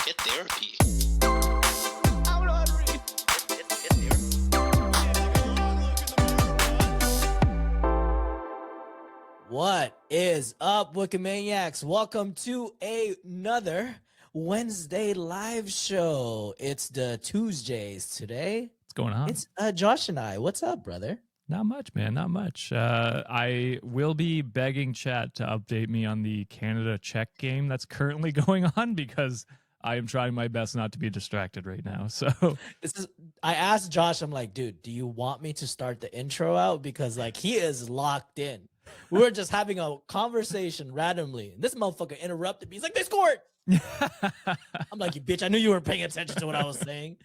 Hit therapy. What is up, Wikimaniacs? Welcome to another Wednesday live show. It's the Tuesdays today. What's going on? It's Josh and I. What's up, brother? Not much, man. Not much. I will be begging chat to update me on the Canada-Czech game that's currently going on because I am trying my best not to be distracted right now. So I asked Josh, I'm like, dude, do you want me to start the intro out? Because like he is locked in. We were just having a conversation randomly. And this motherfucker interrupted me. He's like, they scored. I'm like, you bitch, I knew you weren't paying attention to what I was saying.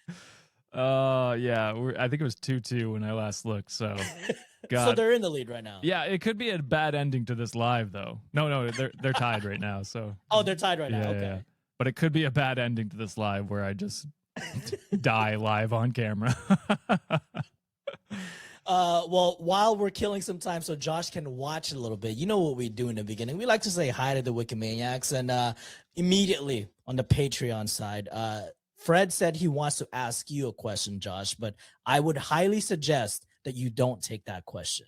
Yeah, I think it was 2-2 when I last looked. So, God. So they're in the lead right now. Yeah, it could be a bad ending to this live though. No, they're tied right now. So oh, they're tied right now. Okay, yeah. But it could be a bad ending to this live where I just die live on camera. Well, while we're killing some time so Josh can watch a little bit, you know what we do in the beginning. We like to say hi to the Wikimaniacs, and immediately on the Patreon side, Fred said he wants to ask you a question, Josh, but I would highly suggest that you don't take that question.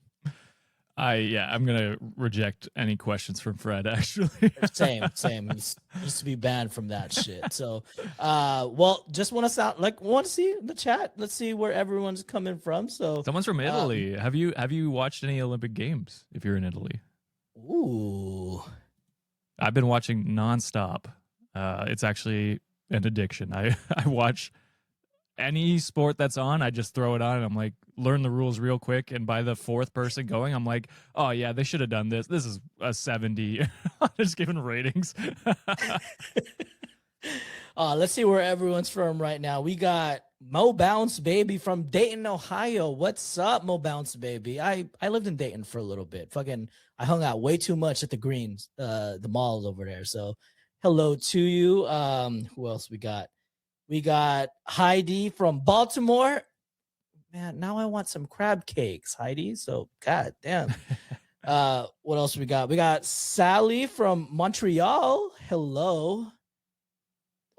I'm gonna reject any questions from Fred. Actually, same. He used to be banned from that shit. So, well, just want to see the chat. Let's see where everyone's coming from. So, someone's from Italy. Have you watched any Olympic Games? If you're in Italy, ooh, I've been watching nonstop. It's actually an addiction. I watch any sport that's on. I just throw it on and I'm like, learn the rules real quick, and by the fourth person going, I'm like, oh yeah, they should have done this. This is a 70. Just giving ratings. Let's see where everyone's from right now. We got Mo Bounce Baby from Dayton, Ohio. What's up, Mo Bounce Baby? I lived in Dayton for a little bit. I hung out way too much at the Greens, the malls over there. So hello to you. Who else we got? We got Heidi from Baltimore. Man, now I want some crab cakes, Heidi. So, god damn. What else we got? We got Sally from Montreal. Hello.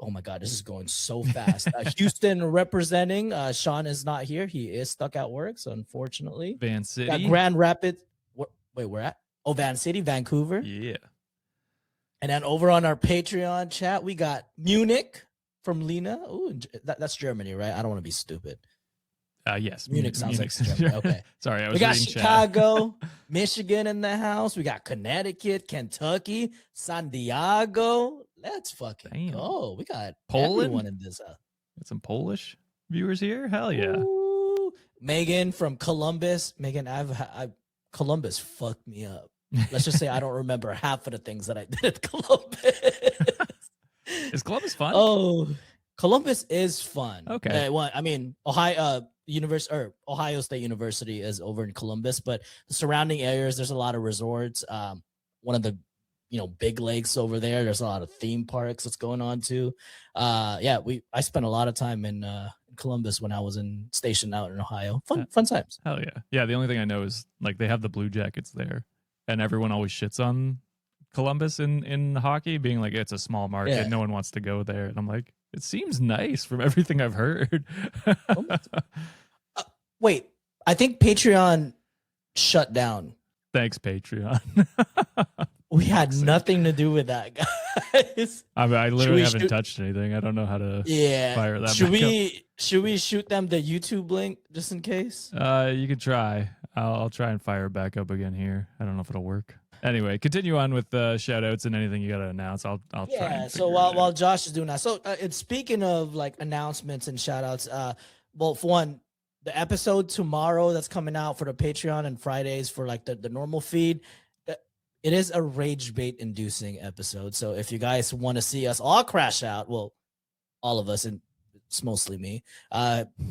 Oh my god, this is going so fast. Houston representing. Sean is not here. He is stuck at work, so unfortunately. Van City. Got Grand Rapids. Wait, where at? Oh, Van City, Vancouver. Yeah. And then over on our Patreon chat, we got Munich from Lena. Ooh, that's Germany, right? I don't want to be stupid. Yes. Munich sounds like Germany. Okay. Sorry, we got Chicago, Michigan in the house. We got Connecticut, Kentucky, San Diego. Let's fucking go. We got Poland? Everyone in this. Got some Polish viewers here. Hell yeah. Ooh. Megan from Columbus. Megan, Columbus fucked me up. Let's just say I don't remember half of the things that I did at Columbus. Is Columbus fun? Oh, Columbus is fun. Okay. Well, I mean, Ohio State University is over in Columbus, but the surrounding areas, there's a lot of resorts. One of the big lakes over there. There's a lot of theme parks that's going on too. I spent a lot of time in Columbus when I was stationed out in Ohio. Fun times. Hell yeah. Yeah, the only thing I know is like they have the Blue Jackets there, and everyone always shits on Columbus in hockey, being like it's a small market. Yeah. No one wants to go there. And I'm like, it seems nice from everything I've heard. Wait, I think Patreon shut down. Thanks, Patreon. We had nothing to do with that, guys. I mean, I literally haven't touched anything. I don't know how to fire that. Should we shoot them the YouTube link just in case? You could try. I'll try and fire it back up again here. I don't know if it'll work. Anyway, continue on with the shout outs and anything you got to announce. I'll try. Yeah, so while Josh is doing that. So it's speaking of like announcements and shout outs, well, for one, the episode tomorrow that's coming out for the Patreon and Fridays for like the normal feed, it is a rage bait inducing episode. So if you guys want to see us all crash out, well, all of us, and it's mostly me,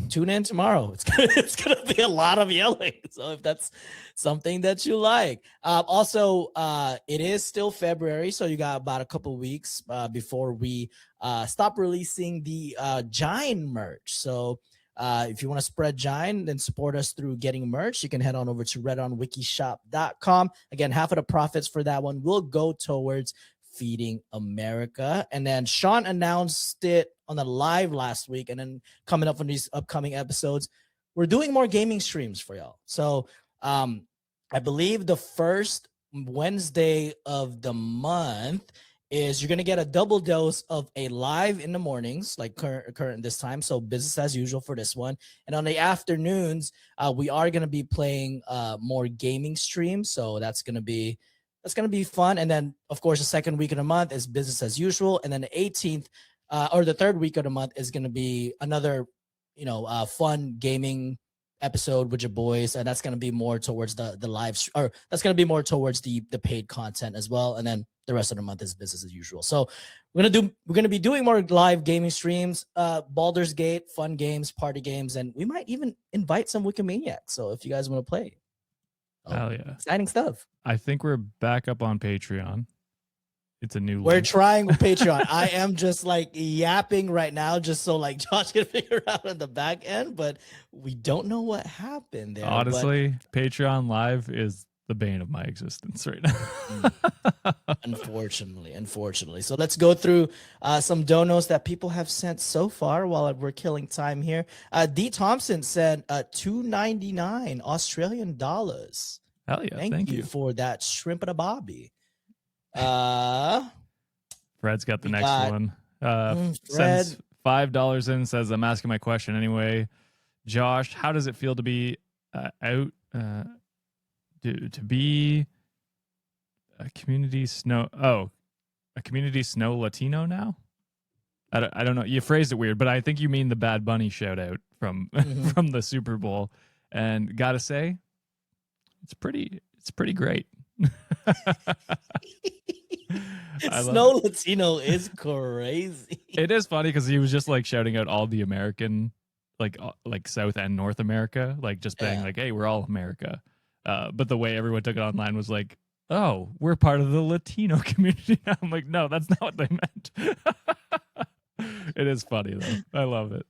tune in tomorrow. It's gonna be a lot of yelling. So if that's something that you like. Also, it is still February, so you got about a couple weeks before we stop releasing the Giant merch. So if you want to spread Giant and support us through getting merch, you can head on over to redonwikishop.com. Again, half of the profits for that one will go towards Feeding America. And then Sean announced it on the live last week. And then coming up on these upcoming episodes, we're doing more gaming streams for y'all. So I believe the first Wednesday of the month is you're going to get a double dose of a live in the mornings, like current this time. So business as usual for this one. And on the afternoons, we are going to be playing more gaming streams. So that's going to be fun. And then, of course, the second week of the month is business as usual. And then the 18th or the third week of the month is going to be another, fun gaming episode with your boys. And that's going to be more towards the live, or that's going to be more towards the paid content as well. And then the rest of the month is business as usual. So we're going to be doing more live gaming streams, Baldur's Gate, fun games, party games, and we might even invite some Wikimaniacs. So if you guys want to play. Hell yeah. Exciting stuff. I think we're back up on Patreon. It's a new We're link. trying with Patreon. I am just like yapping right now, just so like Josh can figure out on the back end, but we don't know what happened there. Honestly, Patreon Live is the bane of my existence right now. Unfortunately. So let's go through some donos that people have sent so far while we're killing time here. D. Thompson sent $2.99 Australian dollars. Hell yeah. Thank you for that shrimp and a bobby. Fred's got the next one. Fred Sends $5 in, says, I'm asking my question anyway. Josh, how does it feel to be to be a community snow Latino now? I don't know. You phrased it weird, but I think you mean the Bad Bunny shout out from from the Super Bowl. And gotta say, it's pretty great. Snow Latino is crazy. It is funny because he was just like shouting out all the American, like South and North America, like just being like, "Hey, we're all America." But the way everyone took it online was like, "Oh, we're part of the Latino community now." I'm like, "No, that's not what they meant." It is funny though. I love it.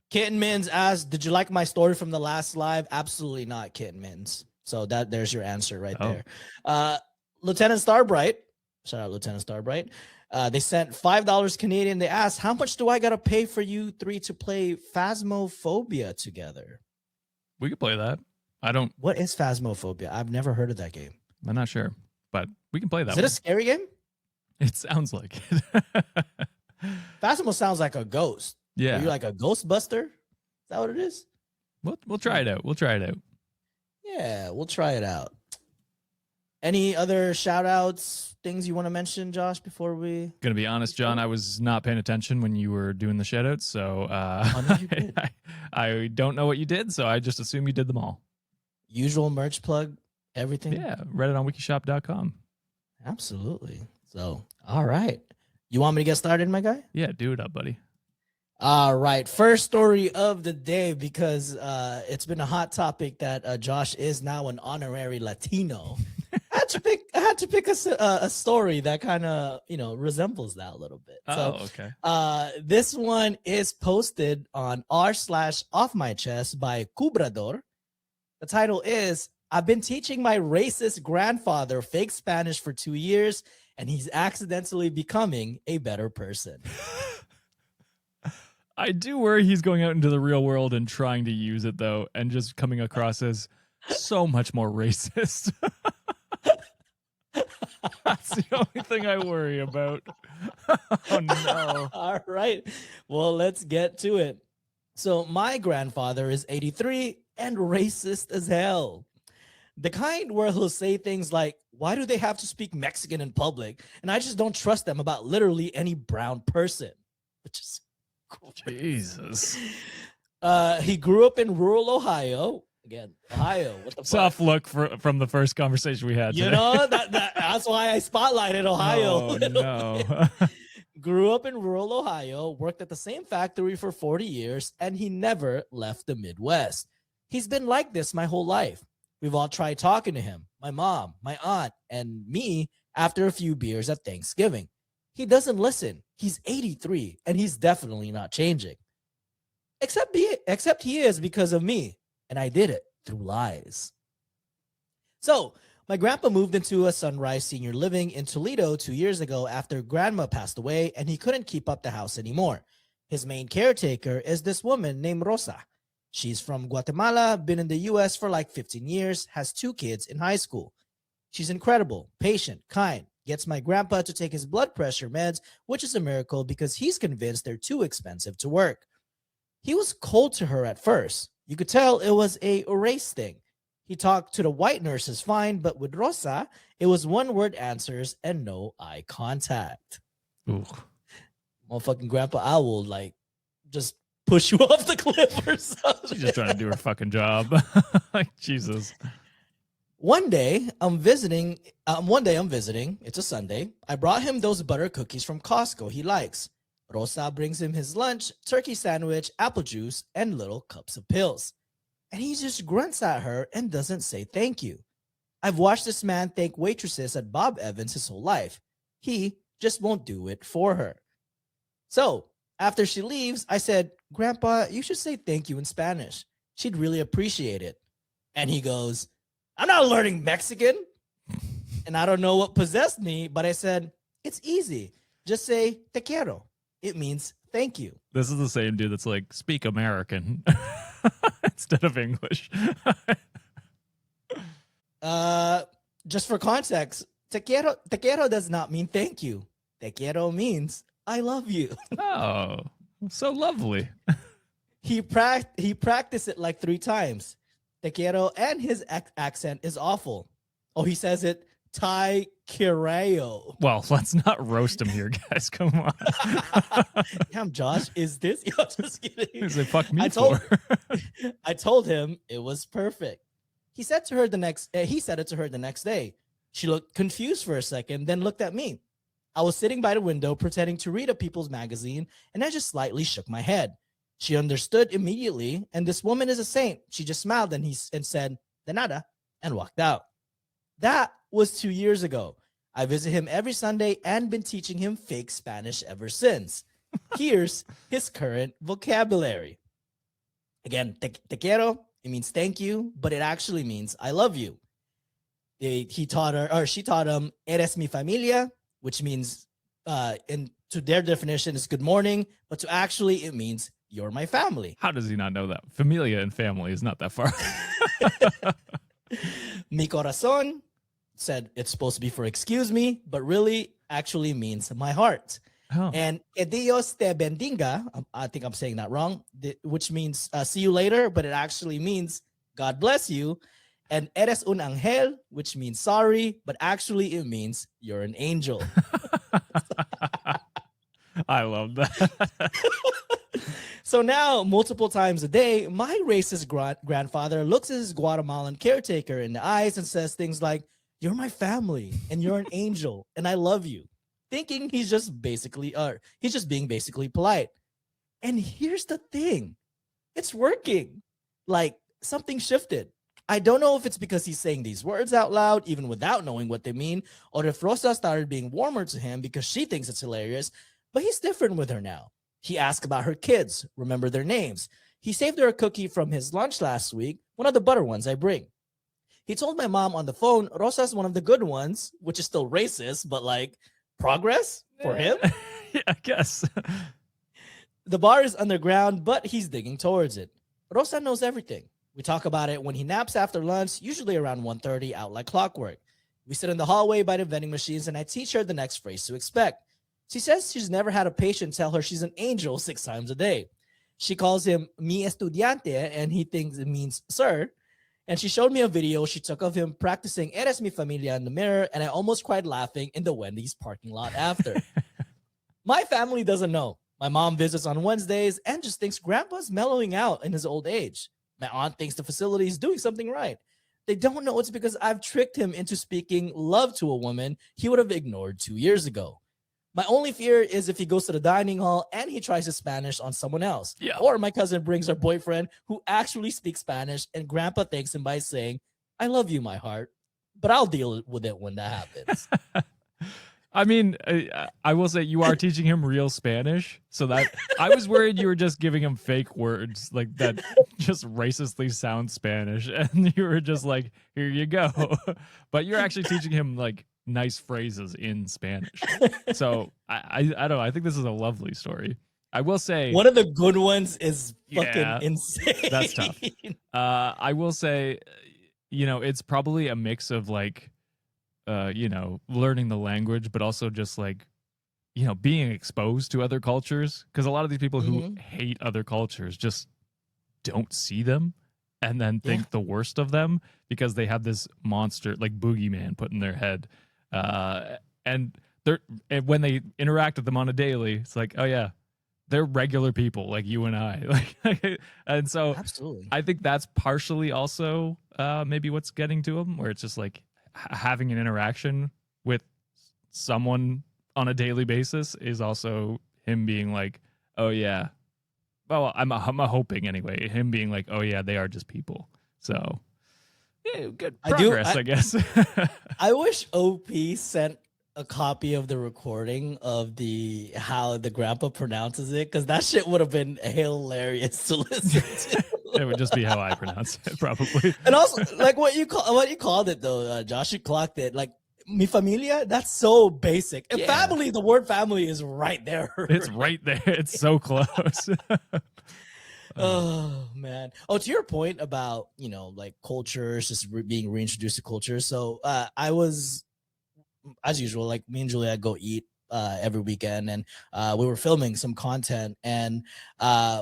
Kitten Mins asked, "Did you like my story from the last live?" Absolutely not, Kitten Mins. So there's your answer right there. Lieutenant Starbright, shout out Lieutenant Starbright. They sent $5 Canadian. They asked, "How much do I gotta pay for you three to play Phasmophobia together?" We could play that. What is Phasmophobia? I've never heard of that game. I'm not sure, but we can play that. Is it a scary game? It sounds like it. Phasmo sounds like a ghost. Yeah. Are you like a Ghostbuster? Is that what it is? We'll try it out. Yeah, we'll try it out. Any other shout outs, things you want to mention, Josh, before we... Gonna be honest, John, I was not paying attention when you were doing the shout outs, so I don't know what you did, so I just assume you did them all. Usual merch plug, everything? Yeah, read it on wikishop.com. Absolutely. So, all right. You want me to get started, my guy? Yeah, do it up, buddy. All right. First story of the day, because it's been a hot topic that Josh is now an honorary Latino. I had to pick a story that kind of, resembles that a little bit. Okay. This one is posted on r/off my chest by Cubrador. The title is, "I've been teaching my racist grandfather fake Spanish for 2 years, and he's accidentally becoming a better person." I do worry he's going out into the real world and trying to use it, though, and just coming across as so much more racist. That's the only thing I worry about. Oh, no. All right. Well, let's get to it. So my grandfather is 83 and racist as hell. The kind where he'll say things like, "Why do they have to speak Mexican in public? And I just don't trust them about literally any brown person," which is Jesus. He grew up in rural Ohio. Again, Ohio. What the Tough fuck? look from the first conversation we had today. That's why I spotlighted Ohio. Oh, no. Grew up in rural Ohio, worked at the same factory for 40 years, and he never left the Midwest. He's been like this my whole life. We've all tried talking to him, my mom, my aunt, and me after a few beers at Thanksgiving. He doesn't listen. He's 83, and he's definitely not changing. Except he is because of me, and I did it through lies. So My grandpa moved into a Sunrise Senior Living in Toledo 2 years ago after grandma passed away and he couldn't keep up the house anymore. His main caretaker is this woman named Rosa. She's from Guatemala, been in the US for like 15 years, has 2 kids in high school. She's incredible, patient, kind, gets my grandpa to take his blood pressure meds, which is a miracle because he's convinced they're too expensive to work. He was cold to her at first. You could tell it was a race thing. He talked to the white nurses fine, but with Rosa, it was one-word answers and no eye contact. Ooh. Motherfucking grandpa, I will like just push you off the cliff or something. She's just trying to do her fucking job. Like, Jesus. One day I'm visiting. It's a Sunday. I brought him those butter cookies from Costco he likes. Rosa brings him his lunch, turkey sandwich, apple juice, and little cups of pills. And he just grunts at her and doesn't say thank you. I've watched this man thank waitresses at Bob Evans his whole life. He just won't do it for her. So after she leaves, I said, Grandpa, you should say thank you in Spanish. She'd really appreciate it. And he goes, I'm not learning Mexican. And I don't know what possessed me, but I said, it's easy. Just say te quiero. It means thank you. This is the same dude that's like, speak American instead of English. Just for context, te quiero does not mean thank you. Te quiero means I love you. Oh, so lovely. He practiced it like 3 times. Te quiero, and his accent is awful. Oh, he says it Thai Kireo. Well, let's not roast him here, guys. Come on. Damn, Josh, is this? Yo, just kidding. He's like, fuck me I told him it was perfect. He said it to her the next day. She looked confused for a second, then looked at me. I was sitting by the window pretending to read a People's magazine, and I just slightly shook my head. She understood immediately, and this woman is a saint. She just smiled and said, de nada, and walked out. That was 2 years ago. I visit him every Sunday and been teaching him fake Spanish ever since. Here's his current vocabulary. Again, te quiero, it means thank you, but it actually means I love you. She taught him, eres mi familia, which means, to their definition, is good morning, but to actually, it means you're my family. How does he not know that? Familia and family is not that far. Mi corazón said it's supposed to be for excuse me, but really actually means my heart. Oh. And que Dios te bendiga, I think I'm saying that wrong, which means see you later, but it actually means God bless you. And eres un ángel, which means sorry, but actually it means you're an angel. I love that. So now, multiple times a day, my racist grandfather looks at his Guatemalan caretaker in the eyes and says things like, you're my family and you're an angel and I love you, thinking he's just being basically polite. And here's the thing. It's working. Like, something shifted. I don't know if it's because he's saying these words out loud, even without knowing what they mean, or if Rosa started being warmer to him because she thinks it's hilarious, but he's different with her now. He asked about her kids, remember their names. He saved her a cookie from his lunch last week, one of the butter ones I bring. He told my mom on the phone, Rosa's one of the good ones, which is still racist, but like, progress for him? Yeah, I guess. The bar is underground, but he's digging towards it. Rosa knows everything. We talk about it when he naps after lunch, usually around 1:30, out like clockwork. We sit in the hallway by the vending machines, and I teach her the next phrase to expect. She says she's never had a patient tell her she's an angel 6 times a day. She calls him mi estudiante, and he thinks it means sir. And she showed me a video she took of him practicing eres mi familia in the mirror, and I almost cried laughing in the Wendy's parking lot after. My family doesn't know. My mom visits on Wednesdays and just thinks grandpa's mellowing out in his old age. My aunt thinks the facility is doing something right. They don't know it's because I've tricked him into speaking love to a woman he would have ignored 2 years ago. My only fear is if he goes to the dining hall and he tries his Spanish on someone else. Yeah. Or my cousin brings her boyfriend who actually speaks Spanish and grandpa thanks him by saying, I love you, my heart. But I'll deal with it when that happens. I mean, I will say you are teaching him real Spanish, so that I was worried you were just giving him fake words like that, just racistly sound Spanish, and you were just like, "Here you go," but you're actually teaching him like nice phrases in Spanish. So I don't know. I think this is a lovely story. I will say one of the good ones is fucking Yeah, insane. that's tough. I will say, it's probably a mix of like, learning the language, but also just like, being exposed to other cultures. Because a lot of these people who hate other cultures just don't see them and then think the worst of them because they have this monster like boogeyman put in their head. And when they interact with them on a daily, it's like, oh yeah, they're regular people like you and I. Like, and so Absolutely. I think that's partially also maybe what's getting to them, where it's just like having an interaction with someone on a daily basis is also him being like, oh yeah, well, I'm hoping anyway, him being like, oh yeah, they are just people. So yeah, good progress, I guess. I wish OP sent a copy of the recording of how the grandpa pronounces it, because that shit would have been hilarious to listen to. It would just be how I pronounce it, probably. And also, like what you called it though, Josh, you clocked it. Like mi familia, that's so basic. And family, the word family is right there. It's right there. It's so close. Oh man. Oh, to your point about like cultures, just being reintroduced to culture. So I was, as usual, like me and Juliet go eat every weekend, and we were filming some content, and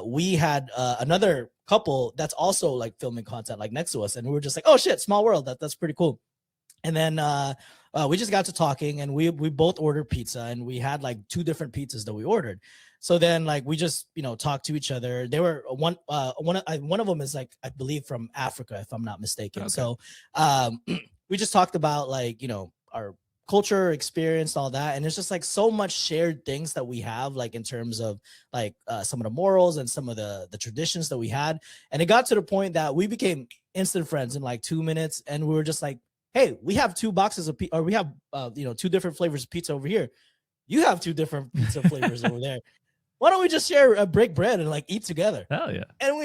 we had another couple that's also like filming content like next to us, and we were just like, oh shit, small world. That's pretty cool. And then we just got to talking, and we both ordered pizza, and we had like 2 different pizzas that we ordered. So then like we just talked to each other. They were one of them is like, I believe, from Africa, if I'm not mistaken. Okay. So we just talked about like our culture, experience, all that, and it's just like so much shared things that we have, like in terms of like some of the morals and some of the traditions that we had. And it got to the point that we became instant friends in like 2 minutes, and we were just like, hey, we have 2 boxes of or we have 2 different flavors of pizza over here, you have 2 different pizza flavors over there, why don't we just share break bread and like eat together? Hell yeah. And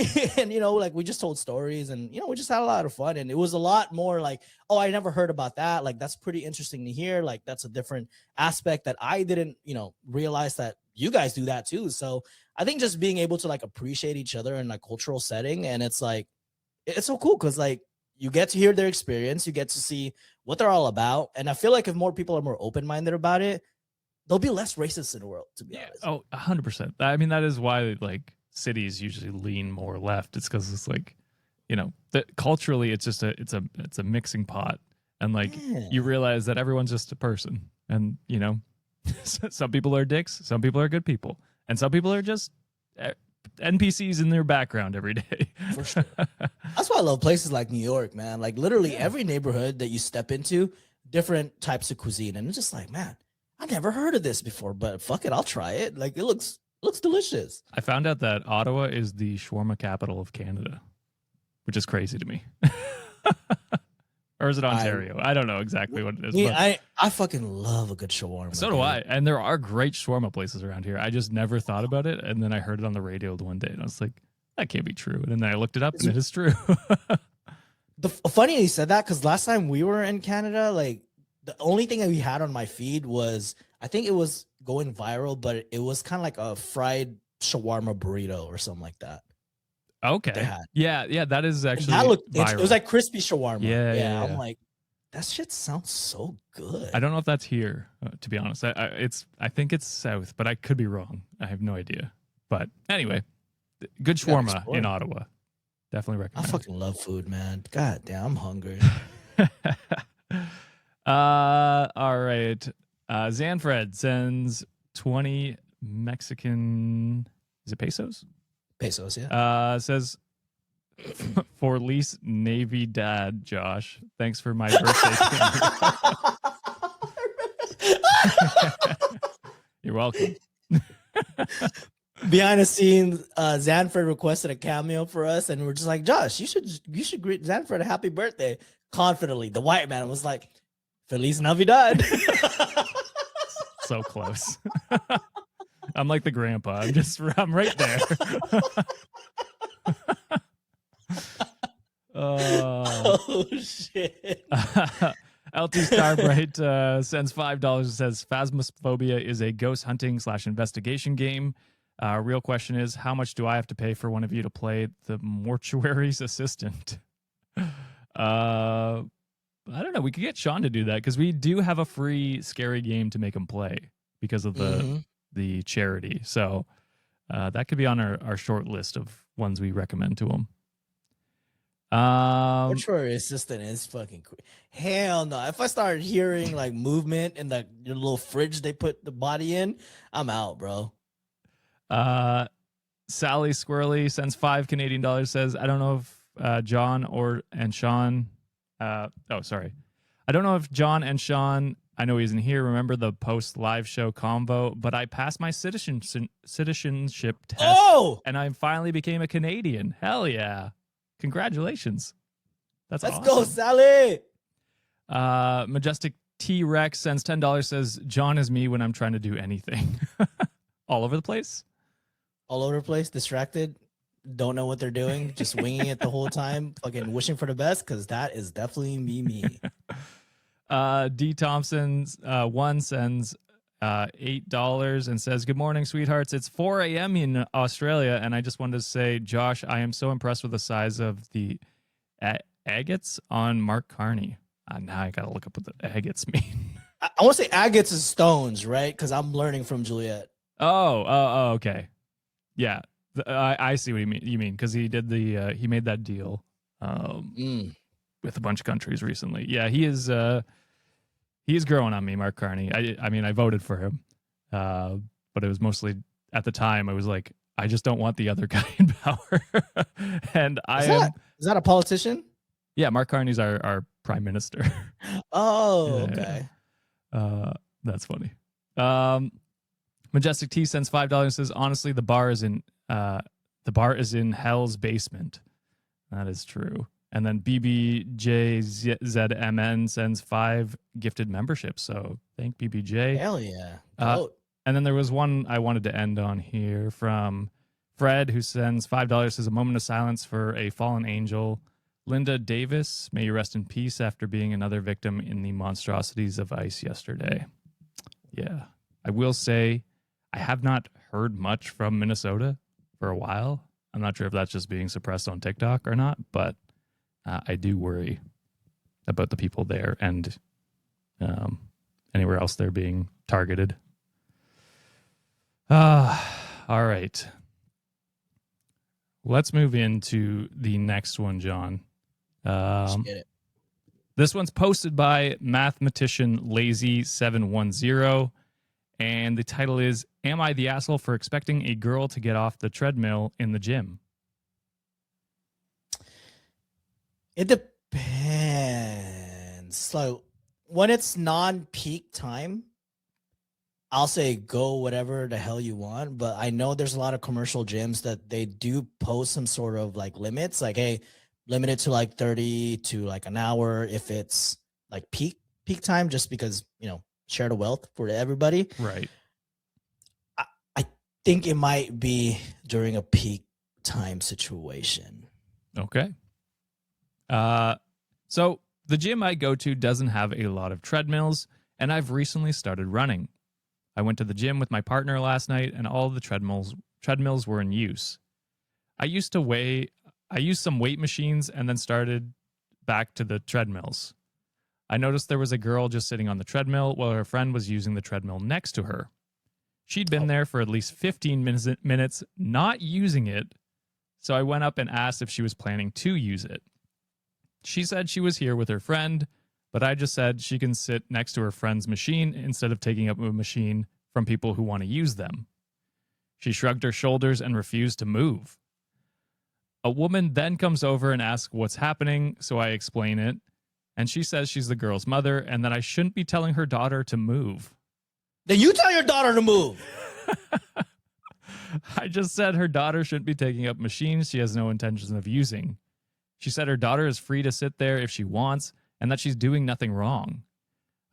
like we just told stories, and we just had a lot of fun, and it was a lot more like, oh, I never heard about that, like that's pretty interesting to hear, like that's a different aspect that I didn't realize that you guys do that too. So I think just being able to like appreciate each other in a cultural setting, and it's like it's so cool because like you get to hear their experience, you get to see what they're all about, and I feel like if more people are more open-minded about it, there'll be less racists in the world, to be honest. Oh, 100%. I mean, that is why like cities usually lean more left. It's because it's like, culturally, it's just it's a mixing pot, and like you realize that everyone's just a person, and some people are dicks, some people are good people, and some people are just NPCs in their background every day. For sure. That's why I love places like New York, man. Like literally every neighborhood that you step into, different types of cuisine, and it's just like, man, I've never heard of this before, but fuck it, I'll try it. Like it looks delicious. I found out that Ottawa is the shawarma capital of Canada, which is crazy to me. Or is it Ontario? I don't know exactly what it is. But I fucking love a good shawarma. So do I. And there are great shawarma places around here. I just never thought about it. And then I heard it on the radio the one day, and I was like, that can't be true. And then I looked it up, and it is true. Funny you said that, because last time we were in Canada, like the only thing that we had on my feed was, I think it was going viral, but it was kind of like a fried shawarma burrito or something like that. Okay. Yeah, that is actually that looked viral. It was like crispy shawarma. Yeah. I'm like, that shit sounds so good. I don't know if that's here, to be honest. I think it's south, but I could be wrong. I have no idea. But anyway, good shawarma in Ottawa. Definitely recommend. I fucking love food, man. God damn, I'm hungry. All right. Zanfred sends 20 Mexican, is it pesos? Pesos, yeah. Says, for least Navy dad, Josh. Thanks for my birthday. You're welcome. Behind the scenes, Zanfred requested a cameo for us, and we're just like, Josh, you should greet Zanfred a happy birthday confidently. The white man was like, Feliz Navidad. So close. I'm like the grandpa. I'm right there. Oh shit. LT Starbright sends $5 and says Phasmophobia is a ghost hunting / investigation game. Real question is, how much do I have to pay for one of you to play the mortuary's assistant? I don't know. We could get Sean to do that because we do have a free scary game to make him play because of the charity. So that could be on our short list of ones we recommend to him. Mortuary assistant is fucking cool. Hell no. If I started hearing like movement in the little fridge they put the body in, I'm out, bro. Sally Squirrely sends $5 Canadian, says, I don't know if John and Sean I don't know if John and Sean, I know he isn't here, remember the post live show convo, but I passed my citizenship test and I finally became a Canadian. Hell yeah. Congratulations. Let's awesome. Go, Sally. Majestic T-Rex sends $10, says, John is me when I'm trying to do anything. All over the place? All over the place, distracted, don't know what they're doing, just winging it the whole time, fucking wishing for the best, because that is definitely me. D. Thompson one sends $8 and says, good morning, sweethearts. It's 4 a.m. in Australia, and I just wanted to say, Josh, I am so impressed with the size of the agates on Mark Carney. Now I gotta look up what the agates mean. I want to say agates is stones, right? Because I'm learning from Juliet. Oh, okay. Yeah, I see what you mean because he did he made that deal with a bunch of countries recently. Yeah, he is growing on me, Mark Carney. I mean, I voted for him, but it was mostly at the time I was like, I just don't want the other guy in power. And is that a politician? Yeah, Mark Carney's our prime minister. Oh, okay. That's funny. Majestic T sends $5 and says, honestly, the bar is in hell's basement. That is true. And then BBJZMN sends 5 gifted memberships. So thank BBJ. Hell yeah. And then there was one I wanted to end on here from Fred, who sends $5, says, a moment of silence for a fallen angel. Linda Davis, may you rest in peace after being another victim in the monstrosities of ICE yesterday. Yeah. I will say, I have not heard much from Minnesota for a while. I'm not sure if that's just being suppressed on TikTok or not, but I do worry about the people there and anywhere else they're being targeted. All right. Let's move into the next one, John. Let's get it. This one's posted by mathematician Lazy710. And the title is, Am I the asshole for expecting a girl to get off the treadmill in the gym? It depends. So when it's non-peak time, I'll say go whatever the hell you want. But I know there's a lot of commercial gyms that they do post some sort of like limits, like, hey, limit it to like 30 to like an hour if it's like peak time, just because, share the wealth for everybody. Right. I think it might be during a peak time situation. Okay. So the gym I go to doesn't have a lot of treadmills, and I've recently started running. I went to the gym with my partner last night, and all the treadmills were in use. I used some weight machines and then started back to the treadmills. I noticed there was a girl just sitting on the treadmill while her friend was using the treadmill next to her. She'd been there for at least 15 minutes not using it, so I went up and asked if she was planning to use it. She said she was here with her friend, but I just said she can sit next to her friend's machine instead of taking up a machine from people who want to use them. She shrugged her shoulders and refused to move. A woman then comes over and asks what's happening, so I explain it. And she says she's the girl's mother and that I shouldn't be telling her daughter to move. Then you tell your daughter to move. I just said her daughter shouldn't be taking up machines she has no intentions of using. She said her daughter is free to sit there if she wants and that she's doing nothing wrong.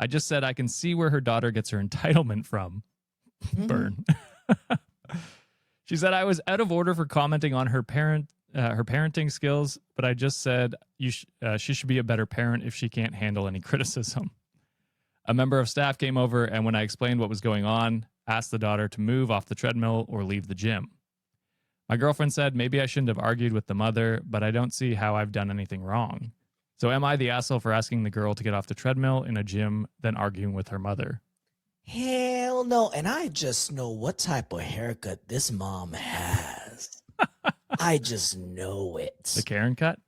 I just said I can see where her daughter gets her entitlement from. Burn. She said I was out of order for commenting on her parenting skills, but I just said she should be a better parent if she can't handle any criticism. A member of staff came over, and when I explained what was going on, asked the daughter to move off the treadmill or leave the gym. My girlfriend said maybe I shouldn't have argued with the mother, but I don't see how I've done anything wrong. So am I the asshole for asking the girl to get off the treadmill in a gym, then arguing with her mother? Hell no. And I just know what type of haircut this mom has. I just know it. The Karen cut?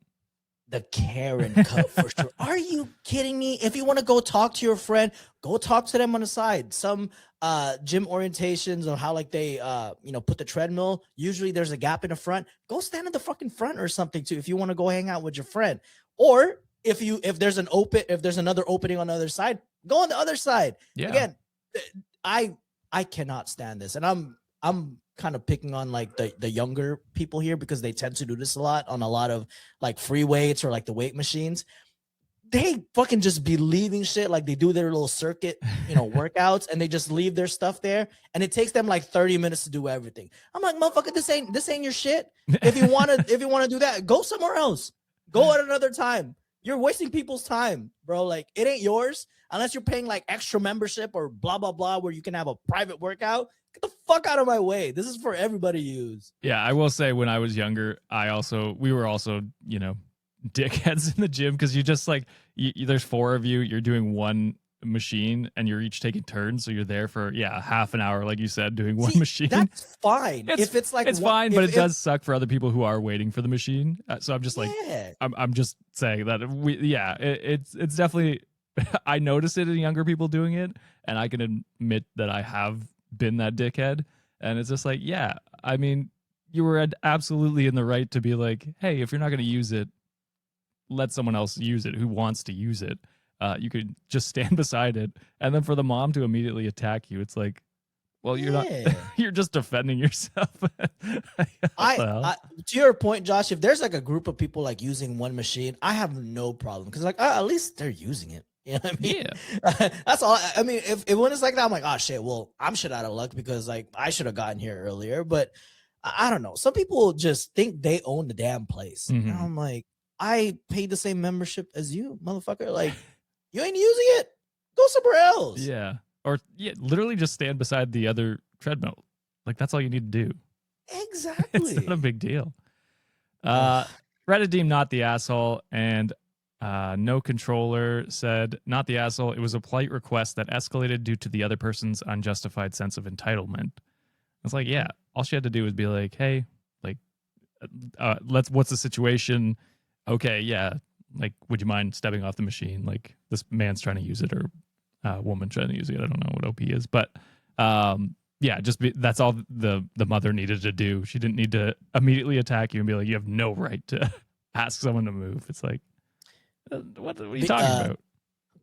The Karen cut for sure. Are you kidding me? If you want to go talk to your friend, go talk to them on the side. Some gym orientations on how like they put the treadmill. Usually there's a gap in the front. Go stand in the fucking front or something too if you want to go hang out with your friend. Or if there's another opening on the other side, go on the other side. Yeah. Again, I cannot stand this. And I'm kind of picking on like the younger people here because they tend to do this a lot on a lot of like free weights or like the weight machines. They fucking just be leaving shit. Like they do their little circuit, workouts, and they just leave their stuff there. And it takes them like 30 minutes to do everything. I'm like, motherfucker, this ain't your shit. If you want to do that, go somewhere else. Go at another time. You're wasting people's time, bro. Like it ain't yours unless you're paying like extra membership or blah, blah, blah, where you can have a private workout. Get the fuck out of my way. This is for everybody to use. Yeah, I will say when I was younger, we were also, dickheads in the gym because you just like, there's 4 of you, you're doing one machine and you're each taking turns. So you're there for, half an hour, like you said, doing one machine. That's fine. It's fine, but it does suck for other people who are waiting for the machine. So I'm just like, I'm just saying that it's definitely, I notice it in younger people doing it. And I can admit that I have been that dickhead, and it's just like, I mean, you were absolutely in the right to be like, hey, if you're not going to use it, let someone else use it who wants to use it. You could just stand beside it, and then for the mom to immediately attack you, it's like, well, you're not, you're just defending yourself. To your point, Josh, if there's like a group of people like using one machine, I have no problem because like at least they're using it. You know what I mean? Yeah. That's all. I mean, if when it's like that, I'm like, oh shit, well, I'm shit out of luck because like I should have gotten here earlier. But I don't know. Some people just think they own the damn place. Mm-hmm. And I'm like, I paid the same membership as you, motherfucker. Like, you ain't using it. Go somewhere else. Yeah. Or literally just stand beside the other treadmill. Like that's all you need to do. Exactly. It's not a big deal. Reddit deemed not the asshole, and no controller said, not the asshole. It was a polite request that escalated due to the other person's unjustified sense of entitlement. It's like, all she had to do was be like, hey, like, what's the situation? Okay, like, would you mind stepping off the machine? Like, this man's trying to use it or woman trying to use it. I don't know what OP is, but that's all the mother needed to do. She didn't need to immediately attack you and be like, you have no right to ask someone to move. It's like, what are you talking about?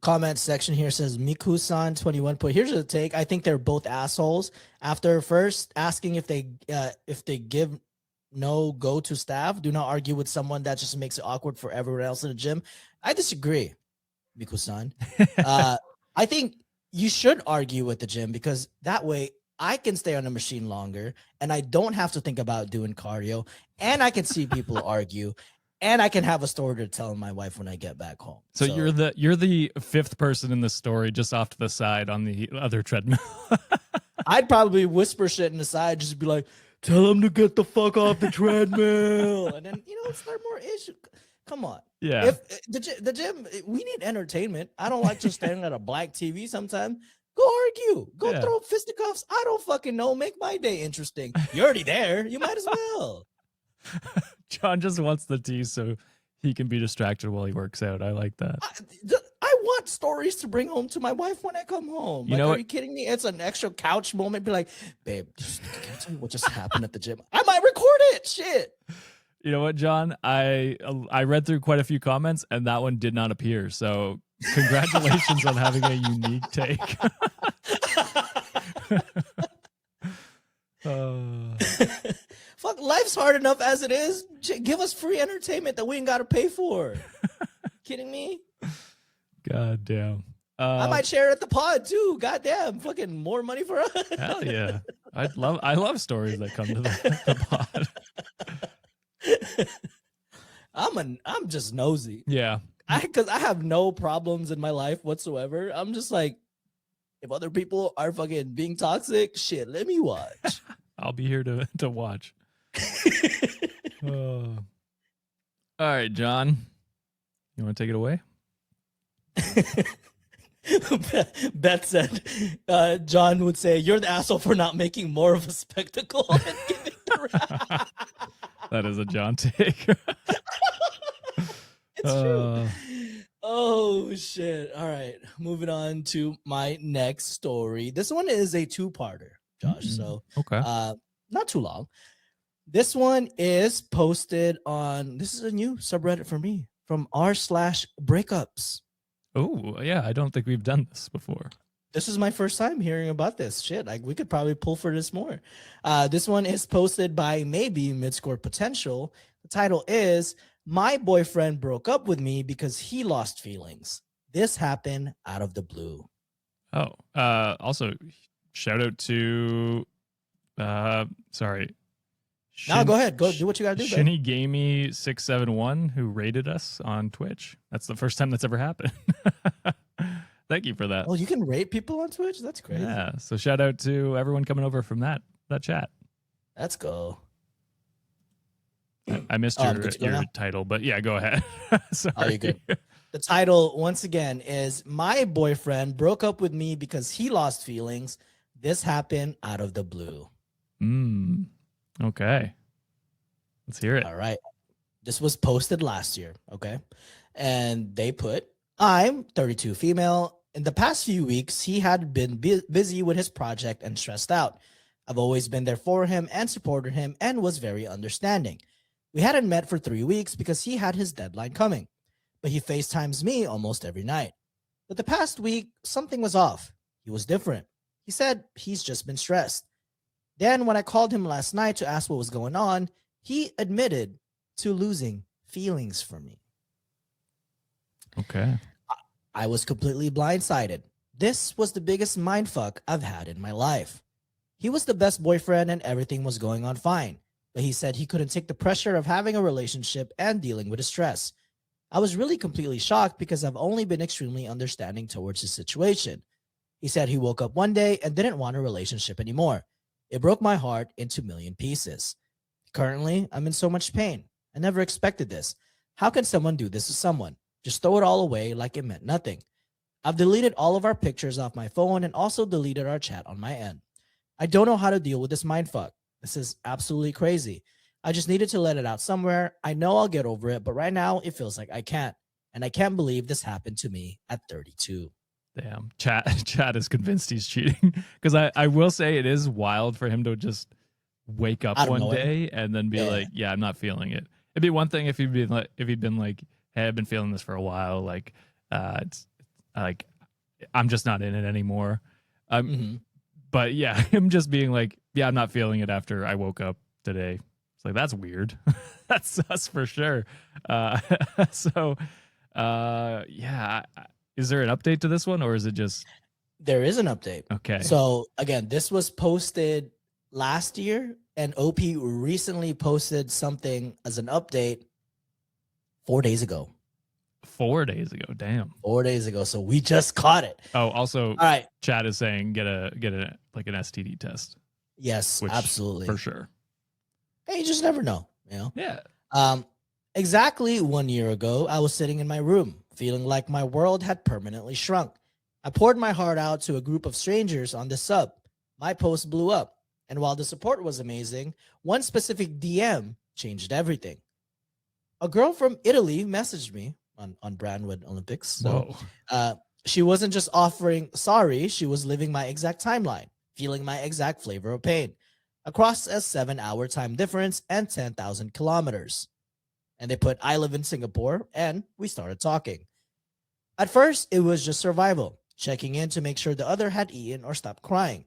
Comment section here says Miku-san 21 put, here's the take. I think they're both assholes. After first asking if they give no go to staff, do not argue with someone that just makes it awkward for everyone else in the gym. I disagree, Miku-san. I think you should argue with the gym because that way I can stay on the machine longer and I don't have to think about doing cardio and I can see people argue. And I can have a story to tell my wife when I get back home. So you're the fifth person in the story, just off to the side on the other treadmill. I'd probably whisper shit in the side, just be like, "Tell him to get the fuck off the treadmill," and then start more issues. Come on, If the gym, we need entertainment. I don't like just staring at a black TV. Sometimes go argue, go throw fisticuffs. I don't fucking know. Make my day interesting. You're already there. You might as well. John just wants the tea so he can be distracted while he works out. I like that. I want stories to bring home to my wife when I come home. Are you kidding me? It's an extra couch moment. Be like, babe, can I tell you what just happened at the gym? I might record it. Shit. You know what, John? I read through quite a few comments, and that one did not appear. So congratulations on having a unique take. Fuck, life's hard enough as it is. Give us free entertainment that we ain't got to pay for. Kidding me? God damn. I might share it at the pod too. Goddamn, fucking more money for us. Hell yeah. I love stories that come to the pod. I'm just nosy. Yeah. Because I have no problems in my life whatsoever. I'm just like, if other people are fucking being toxic, shit, let me watch. I'll be here to watch. All right, John. You want to take it away? Beth said, John would say, "You're the asshole for not making more of a spectacle." And giving the That is a John take. It's true. Oh shit! All right, moving on to my next story. This one is a two-parter, Josh. So okay, not too long. This one is posted on. This is a new subreddit for me from r/breakups. Oh yeah, I don't think we've done this before. This is my first time hearing about this shit. Like we could probably pull for this more. This one is posted by maybe Midscore Potential. The title is "My boyfriend broke up with me because he lost feelings. This happened out of the blue." Oh, also shout out to sorry. No, go ahead. Go do what you gotta do. Shinigami671 who rated us on Twitch. That's the first time that's ever happened. Thank you for that. Oh, you can rate people on Twitch? That's crazy. Yeah. So shout out to everyone coming over from that chat. Let's go. I missed your title, but yeah, go ahead. Sorry. Oh, you're good. The title, once again, is "My boyfriend broke up with me because he lost feelings. This happened out of the blue." Okay. Let's hear it. All right. This was posted last year. Okay. And they put, "I'm 32 female. In the past few weeks, he had been busy with his project and stressed out. I've always been there for him and supported him and was very understanding. We hadn't met for 3 weeks because he had his deadline coming, but he FaceTimes me almost every night. But the past week, something was off. He was different. He said he's just been stressed. Then when I called him last night to ask what was going on, he admitted to losing feelings for me. Okay. I was completely blindsided. This was the biggest mindfuck I've had in my life. He was the best boyfriend and everything was going on fine, but he said he couldn't take the pressure of having a relationship and dealing with the stress. I was really completely shocked because I've only been extremely understanding towards his situation. He said he woke up one day and didn't want a relationship anymore. It broke my heart into a million pieces. Currently, I'm in so much pain. I never expected this. How can someone do this to someone? Just throw it all away like it meant nothing. I've deleted all of our pictures off my phone and also deleted our chat on my end. I don't know how to deal with this mindfuck. This is absolutely crazy. I just needed to let it out somewhere. I know I'll get over it, but right now it feels like I can't. And I can't believe this happened to me at 32. Damn. Chat is convinced he's cheating. Because I will say it is wild for him to just wake up one day and then be like, yeah, I'm not feeling it. It'd be one thing if he'd been like, hey, I've been feeling this for a while. Like, it's like, I'm just not in it anymore. But yeah, him just being like, yeah, I'm not feeling it after I woke up today. It's like, that's weird. That's us for sure. Yeah. Is there an update to this one or is it just? There is an update. Okay. So again, this was posted last year and OP recently posted something as an update 4 days ago. 4 days ago. Damn. 4 days ago. So we just caught it. Oh, also, all right. Chat is saying get a like an STD test. Yes, absolutely. For sure. Hey, you just never know, you know? Yeah. Exactly 1 year ago, I was sitting in my room, feeling like my world had permanently shrunk. I poured my heart out to a group of strangers on the sub. My post blew up. And while the support was amazing, one specific DM changed everything. A girl from Italy messaged me on Brandwood Olympics. So, she wasn't just offering sorry, she was living my exact timeline, feeling my exact flavor of pain, across a 7-hour time difference and 10,000 kilometers. And they put, I live in Singapore, and we started talking. At first, it was just survival, checking in to make sure the other had eaten or stopped crying.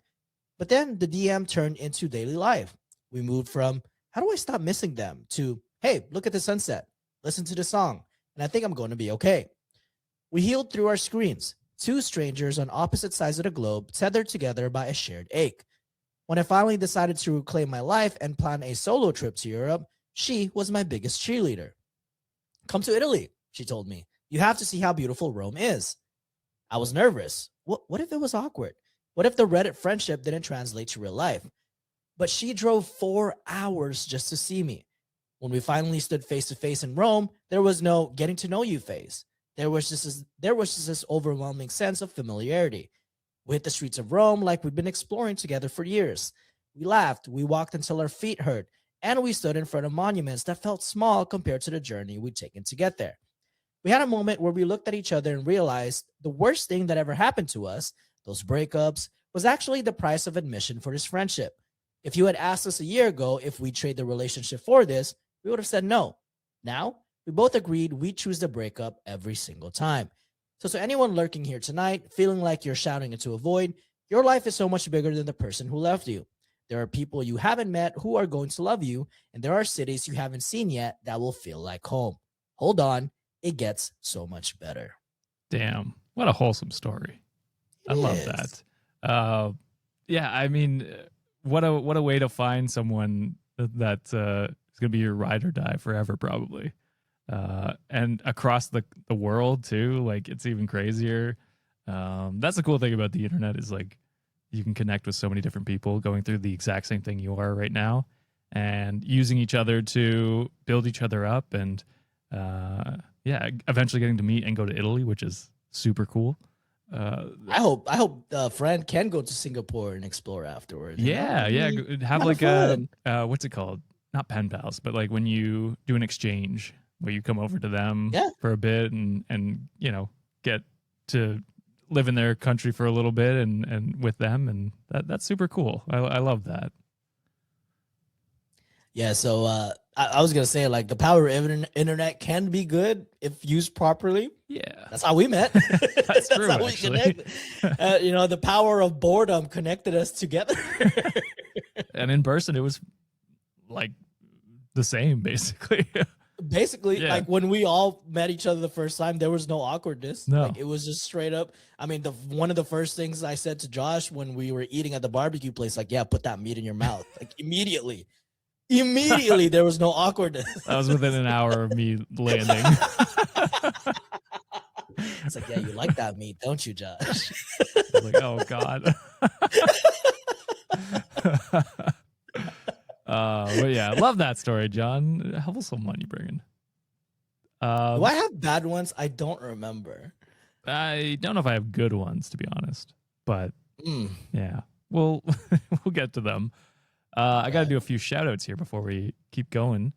But then the DM turned into daily life. We moved from, how do I stop missing them, to, hey, look at the sunset, listen to the song, and I think I'm going to be okay. We healed through our screens, two strangers on opposite sides of the globe, tethered together by a shared ache. When I finally decided to reclaim my life and plan a solo trip to Europe, she was my biggest cheerleader. Come to Italy, she told me. You have to see how beautiful Rome is. I was nervous. What if it was awkward? What if the Reddit friendship didn't translate to real life? But she drove 4 hours just to see me. When we finally stood face to face in Rome, there was no getting to know you phase. There was just this overwhelming sense of familiarity. We hit the streets of Rome like we'd been exploring together for years. We laughed, we walked until our feet hurt, and we stood in front of monuments that felt small compared to the journey we'd taken to get there. We had a moment where we looked at each other and realized the worst thing that ever happened to us, those breakups, was actually the price of admission for this friendship. If you had asked us a year ago if we'd trade the relationship for this, we would have said no. Now, we both agreed we'd choose the breakup every single time. So to anyone lurking here tonight, feeling like you're shouting into a void, your life is so much bigger than the person who left you. There are people you haven't met who are going to love you, and there are cities you haven't seen yet that will feel like home. Hold on, it gets so much better. Damn, what a wholesome story. I love that. Yeah, I mean, what a way to find someone that is going to be your ride or die forever, probably. And across the world too, like it's even crazier. That's the cool thing about the internet is like you can connect with so many different people going through the exact same thing you are right now and using each other to build each other up and yeah, eventually getting to meet and go to Italy, which is super cool. I hope the friend can go to Singapore and explore afterwards. Yeah, yeah. Have like a what's it called? Not pen pals, but like when you do an exchange where you come over to them for a bit and you know get to live in their country for a little bit and with them, and that's super cool. I love that. Yeah, so I was gonna say like the power of internet can be good if used properly. Yeah, that's how we met. That's true. How actually. You know, the power of boredom connected us together. And in person, it was like the same, basically. Like when we all met each other the first time, there was no awkwardness. No, like, it was just straight up. I mean, one of the first things I said to Josh when we were eating at the barbecue place, like, yeah, put that meat in your mouth, like immediately. There was no awkwardness. That was within an hour of me landing. It's like, yeah, you like that meat, don't you, Josh? I was like, oh God. But yeah, I love that story, John. How was someone you bringing? Do I have bad ones? I don't remember. I don't know if I have good ones, to be honest. But yeah, we'll get to them. I got to do a few shout outs here before we keep going.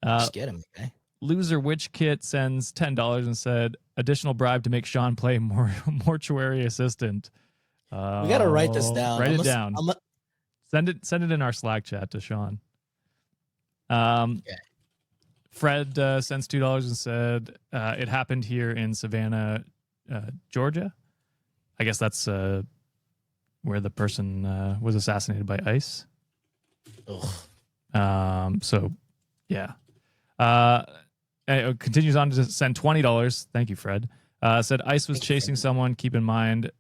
Just get him, okay? Loser Witch Kit sends $10 and said, additional bribe to make Sean play mortuary assistant. We got to write this down. Write it down. Send it in our Slack chat to Sean. Fred sends $2 and said, it happened here in Savannah, Georgia. I guess that's where the person was assassinated by ICE. So yeah. It continues on to send $20. Thank you, Fred. Said ICE was chasing someone. Keep in mind,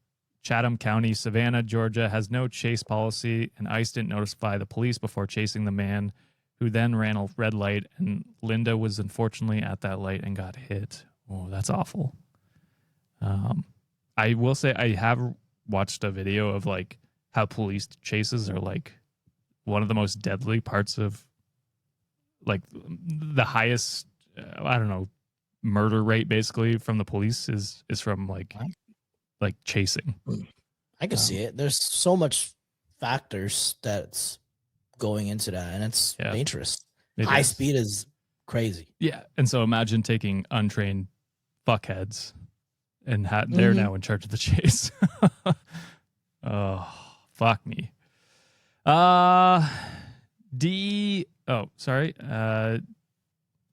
Chatham County, Savannah, Georgia has no chase policy, and ICE didn't notify the police before chasing the man, who then ran a red light, and Linda was unfortunately at that light and got hit. Oh, that's awful. I will say I have watched a video of like how police chases are like one of the most deadly parts of like the highest, I don't know, murder rate basically from the police is from like chasing. I can see it. There's so much factors that's going into that, and it's dangerous. High speed is crazy. Yeah, and so imagine taking untrained fuckheads, and they're now in charge of the chase. Oh, fuck me. D. Oh, sorry. I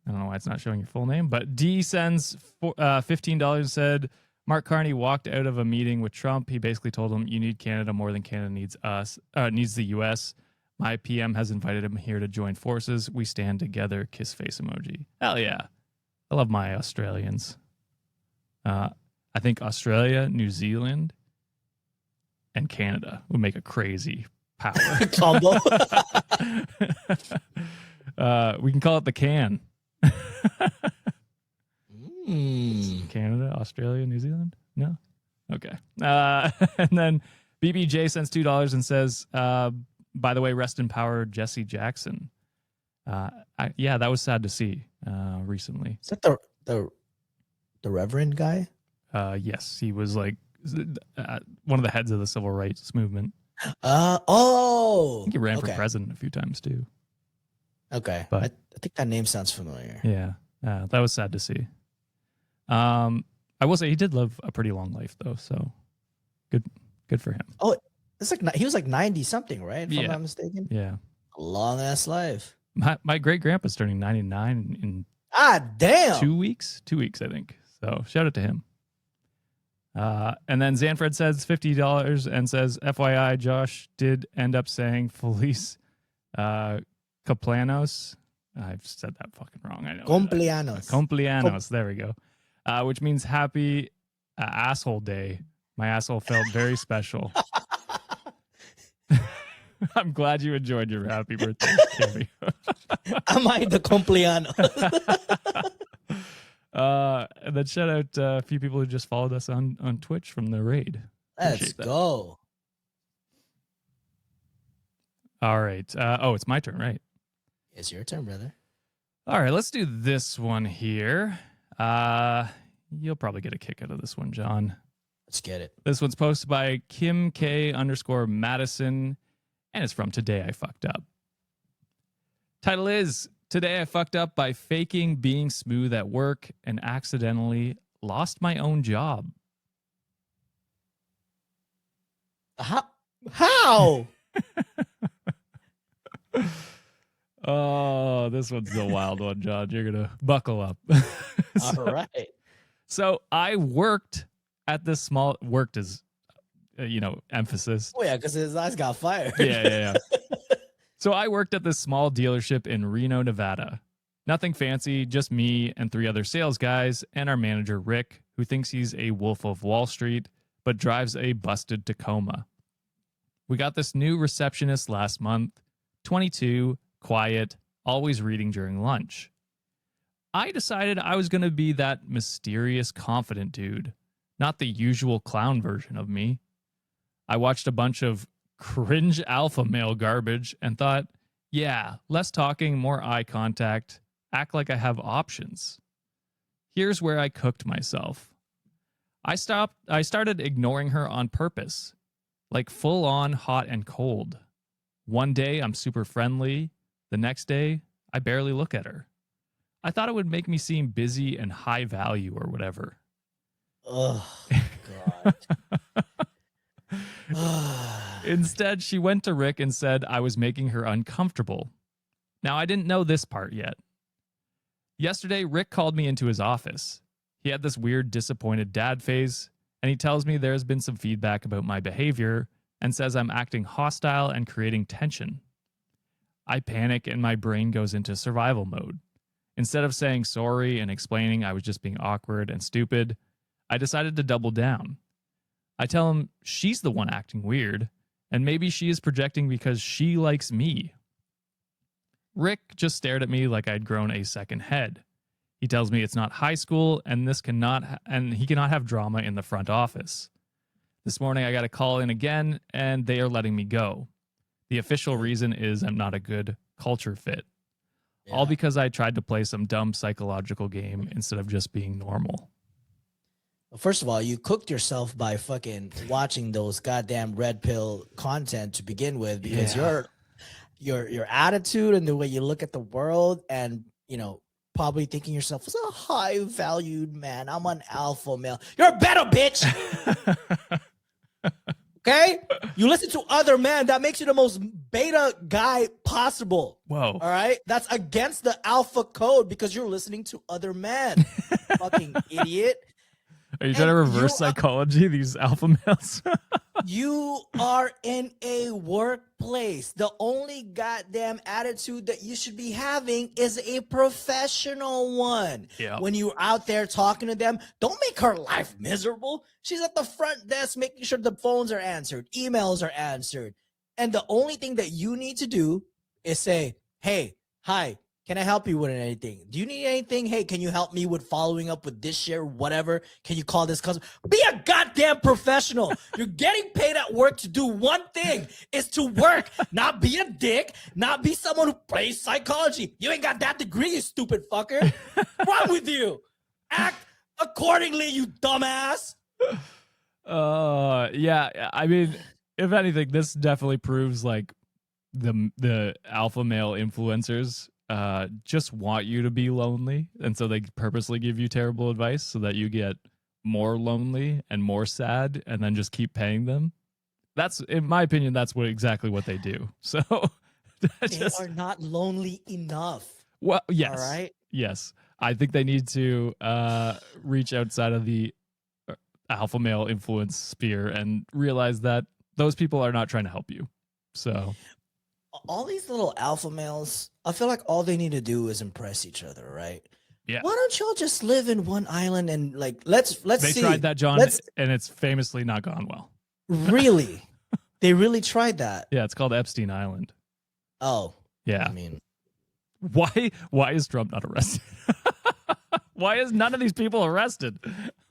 don't know why it's not showing your full name, but D sends $15 and said, Mark Carney walked out of a meeting with Trump. He basically told him, you need Canada more than Canada needs us, needs the U.S. My PM has invited him here to join forces. We stand together. Kiss face emoji. Hell yeah. I love my Australians. I think Australia, New Zealand, and Canada would make a crazy power Combo. We can call it the can. Mm. Canada, Australia, New Zealand? No? Okay. And then BBJ sends $2 and says, by the way, rest in power, Jesse Jackson. Yeah, that was sad to see recently. Is that the Reverend guy? Yes, he was like one of the heads of the civil rights movement. I think he ran for president a few times too. Okay, but I think that name sounds familiar. Yeah, that was sad to see. I will say he did live a pretty long life though, so good for him. Oh, it's like he was like 90 something, right? If Yeah. I'm not mistaken. Yeah, A long ass life. my great grandpa's turning 99 in damn 2 weeks. 2 weeks, I think. So shout out to him. And then Zanfred says $50 and says, FYI, Josh did end up saying Feliz Cumpleaños. I've said that fucking wrong. I know. Cumpleaños. There we go. Which means happy asshole day. My asshole felt very special. I'm glad you enjoyed your happy birthday, Kimmy. Am I the cumpleaños? And then shout out a few people who just followed us on Twitch from the raid. Let's go. All right. It's my turn, right? It's your turn, brother. All right, let's do this one here. You'll probably get a kick out of this one, John. Let's get it. This one's posted by Kim K_Madison, and it's from Today I Fucked Up. Title is, Today I fucked up by faking being smooth at work and accidentally lost my own job. How? Oh, this one's a wild one, John. You're going to buckle up. All right. So I worked at this small, worked as, emphasis. Oh, yeah, because his eyes got fired. Yeah. So I worked at this small dealership in Reno, Nevada. Nothing fancy, just me and 3 other sales guys and our manager, Rick, who thinks he's a wolf of Wall Street, but drives a busted Tacoma. We got this new receptionist last month, 22, quiet, always reading during lunch. I decided I was going to be that mysterious, confident dude, not the usual clown version of me. I watched a bunch of cringe alpha male garbage and thought, yeah, less talking, more eye contact, act like I have options. Here's where I cooked myself. I started ignoring her on purpose, like full on hot and cold. One day I'm super friendly, the next day I barely look at her. I thought it would make me seem busy and high value or whatever. Oh, God. Instead, she went to Rick and said I was making her uncomfortable. Now, I didn't know this part yet. Yesterday, Rick called me into his office. He had this weird, disappointed dad face, and he tells me there has been some feedback about my behavior and says I'm acting hostile and creating tension. I panic and my brain goes into survival mode. Instead of saying sorry and explaining I was just being awkward and stupid, I decided to double down. I tell him she's the one acting weird, and maybe she is projecting because she likes me. Rick just stared at me like I'd grown a second head. He tells me it's not high school and he cannot have drama in the front office. This morning I got a call in again and they are letting me go. The official reason is I'm not a good culture fit. Yeah. All because I tried to play some dumb psychological game instead of just being normal. Well, first of all, you cooked yourself by fucking watching those goddamn red pill content to begin with, because your attitude and the way you look at the world, and probably thinking yourself as a high valued man. I'm an alpha male. You're a beta bitch. Okay? You listen to other men, that makes you the most beta guy possible. Whoa. All right? That's against the alpha code because you're listening to other men. Fucking idiot. Are you trying to reverse psychology, these alpha males? You are in a workplace. The only goddamn attitude that you should be having is a professional one. Yeah. When you're out there talking to them, don't make her life miserable. She's at the front desk making sure the phones are answered, emails are answered. And the only thing that you need to do is say, hey, hi, can I help you with anything? Do you need anything? Hey, can you help me with following up with this shit or whatever? Can you call this customer? Be a goddamn professional. You're getting paid at work to do one thing, is to work, not be a dick, not be someone who plays psychology. You ain't got that degree, you stupid fucker. What's wrong with you? Act accordingly, you dumbass. Yeah. I mean, if anything, this definitely proves like the alpha male influencers just want you to be lonely, and so they purposely give you terrible advice so that you get more lonely and more sad, and then just keep paying them. That's, in my opinion, that's exactly what they do. So they are not lonely enough. Well, yes, all right, yes, I think they need to reach outside of the alpha male influence sphere and realize that those people are not trying to help you. So all these little alpha males, I feel like all they need to do is impress each other, right? Yeah. Why don't y'all just live in one island and like let's they see. tried that, John, and it's famously not gone well. Really? They really tried that? Yeah, it's called Epstein Island. Oh. Yeah. I mean, why is Trump not arrested? Why is none of these people arrested?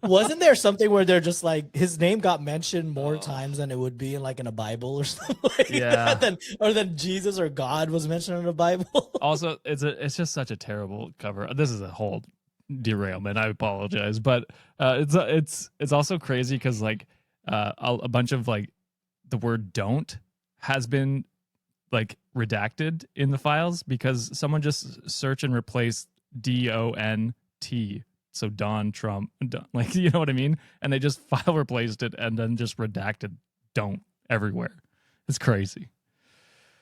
wasn't there something where they're just like his name got mentioned more times than it would be in like in a Bible or something like that, or than Jesus or God was mentioned in the Bible? Also, it's just such a terrible cover. This is a whole derailment. I apologize, but it's also crazy because like a bunch of like the word "don't" has been like redacted in the files because someone just search and replace DONT. So Don Trump, like, you know what I mean? And they just file replaced it and then just redacted "don't" everywhere. It's crazy.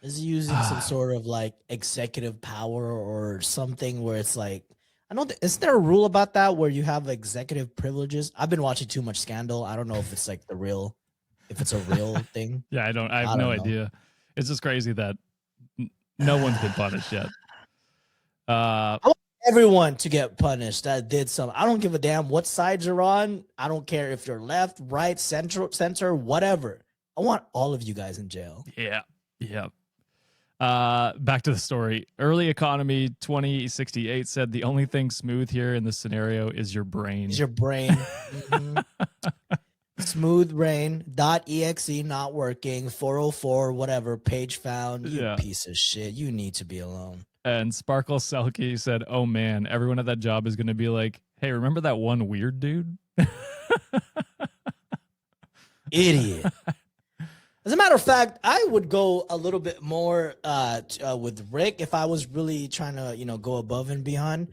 Is he using some sort of like executive power or something where it's like, I don't think, is there a rule about that where you have executive privileges? I've been watching too much Scandal. I don't know if it's like if it's a real thing. Yeah, I have no idea. It's just crazy that no one's been punished yet. I want everyone to get punished that did something. I don't give a damn what side you're on. I don't care if you're left, right, center, whatever. I want all of you guys in jail. Yeah. Back to the story. Early Economy 2068 said the only thing smooth here in this scenario is your brain. Is your brain. Mm-hmm. Smooth brain.exe not working. 404 whatever page found. You piece of shit. You need to be alone. And Sparkle Selkie said, "Oh man, everyone at that job is going to be like, hey, remember that one weird dude?" Idiot. As a matter of fact, I would go a little bit more with Rick if I was really trying to, go above and beyond.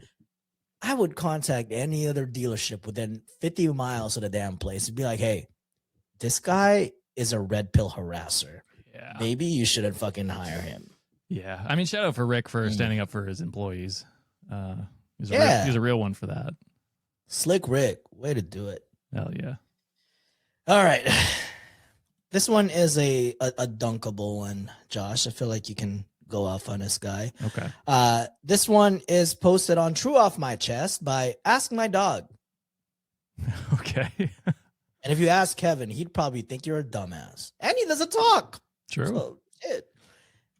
I would contact any other dealership within 50 miles of the damn place and be like, hey, this guy is a red pill harasser. Yeah. Maybe you shouldn't fucking hire him. Yeah. I mean, shout out for Rick for standing up for his employees. He's a real one for that. Slick Rick. Way to do it. Hell yeah. All right. This one is a dunkable one, Josh. I feel like you can go off on this guy. Okay. This one is posted on True Off My Chest by Ask My Dog. Okay. And if you ask Kevin, he'd probably think you're a dumbass. And he doesn't talk. True. So,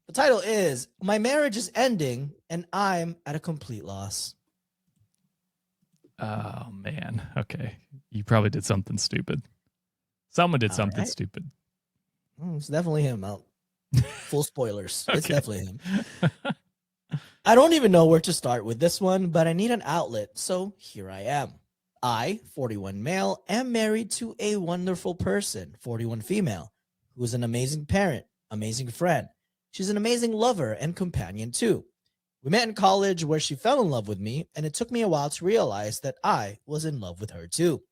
the title is, My Marriage is Ending and I'm at a Complete Loss. Oh, man. Okay. You probably did something stupid. Someone did something stupid. It's definitely him. Full spoilers. It's definitely him. I don't even know where to start with this one, but I need an outlet. So here I am. I, 41 male, am married to a wonderful person, 41 female, who is an amazing parent, amazing friend. She's an amazing lover and companion too. We met in college where she fell in love with me, and it took me a while to realize that I was in love with her too.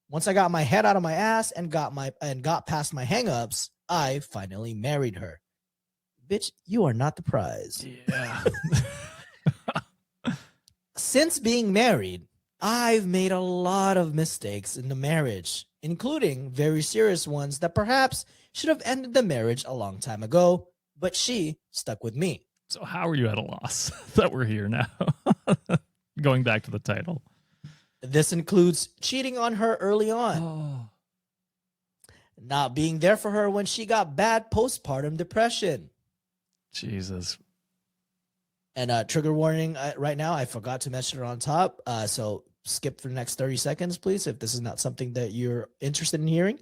Once I got my head out of my ass and got past my hangups, I finally married her. Bitch, you are not the prize. Yeah. Since being married, I've made a lot of mistakes in the marriage, including very serious ones that perhaps should have ended the marriage a long time ago, but she stuck with me. So how are you at a loss that we're here now? Going back to the title. This includes cheating on her early on, Oh, not being there for her when she got bad postpartum depression. Jesus. And trigger warning right now, I forgot to mention it on top. So skip for the next 30 seconds, please, if this is not something that you're interested in hearing.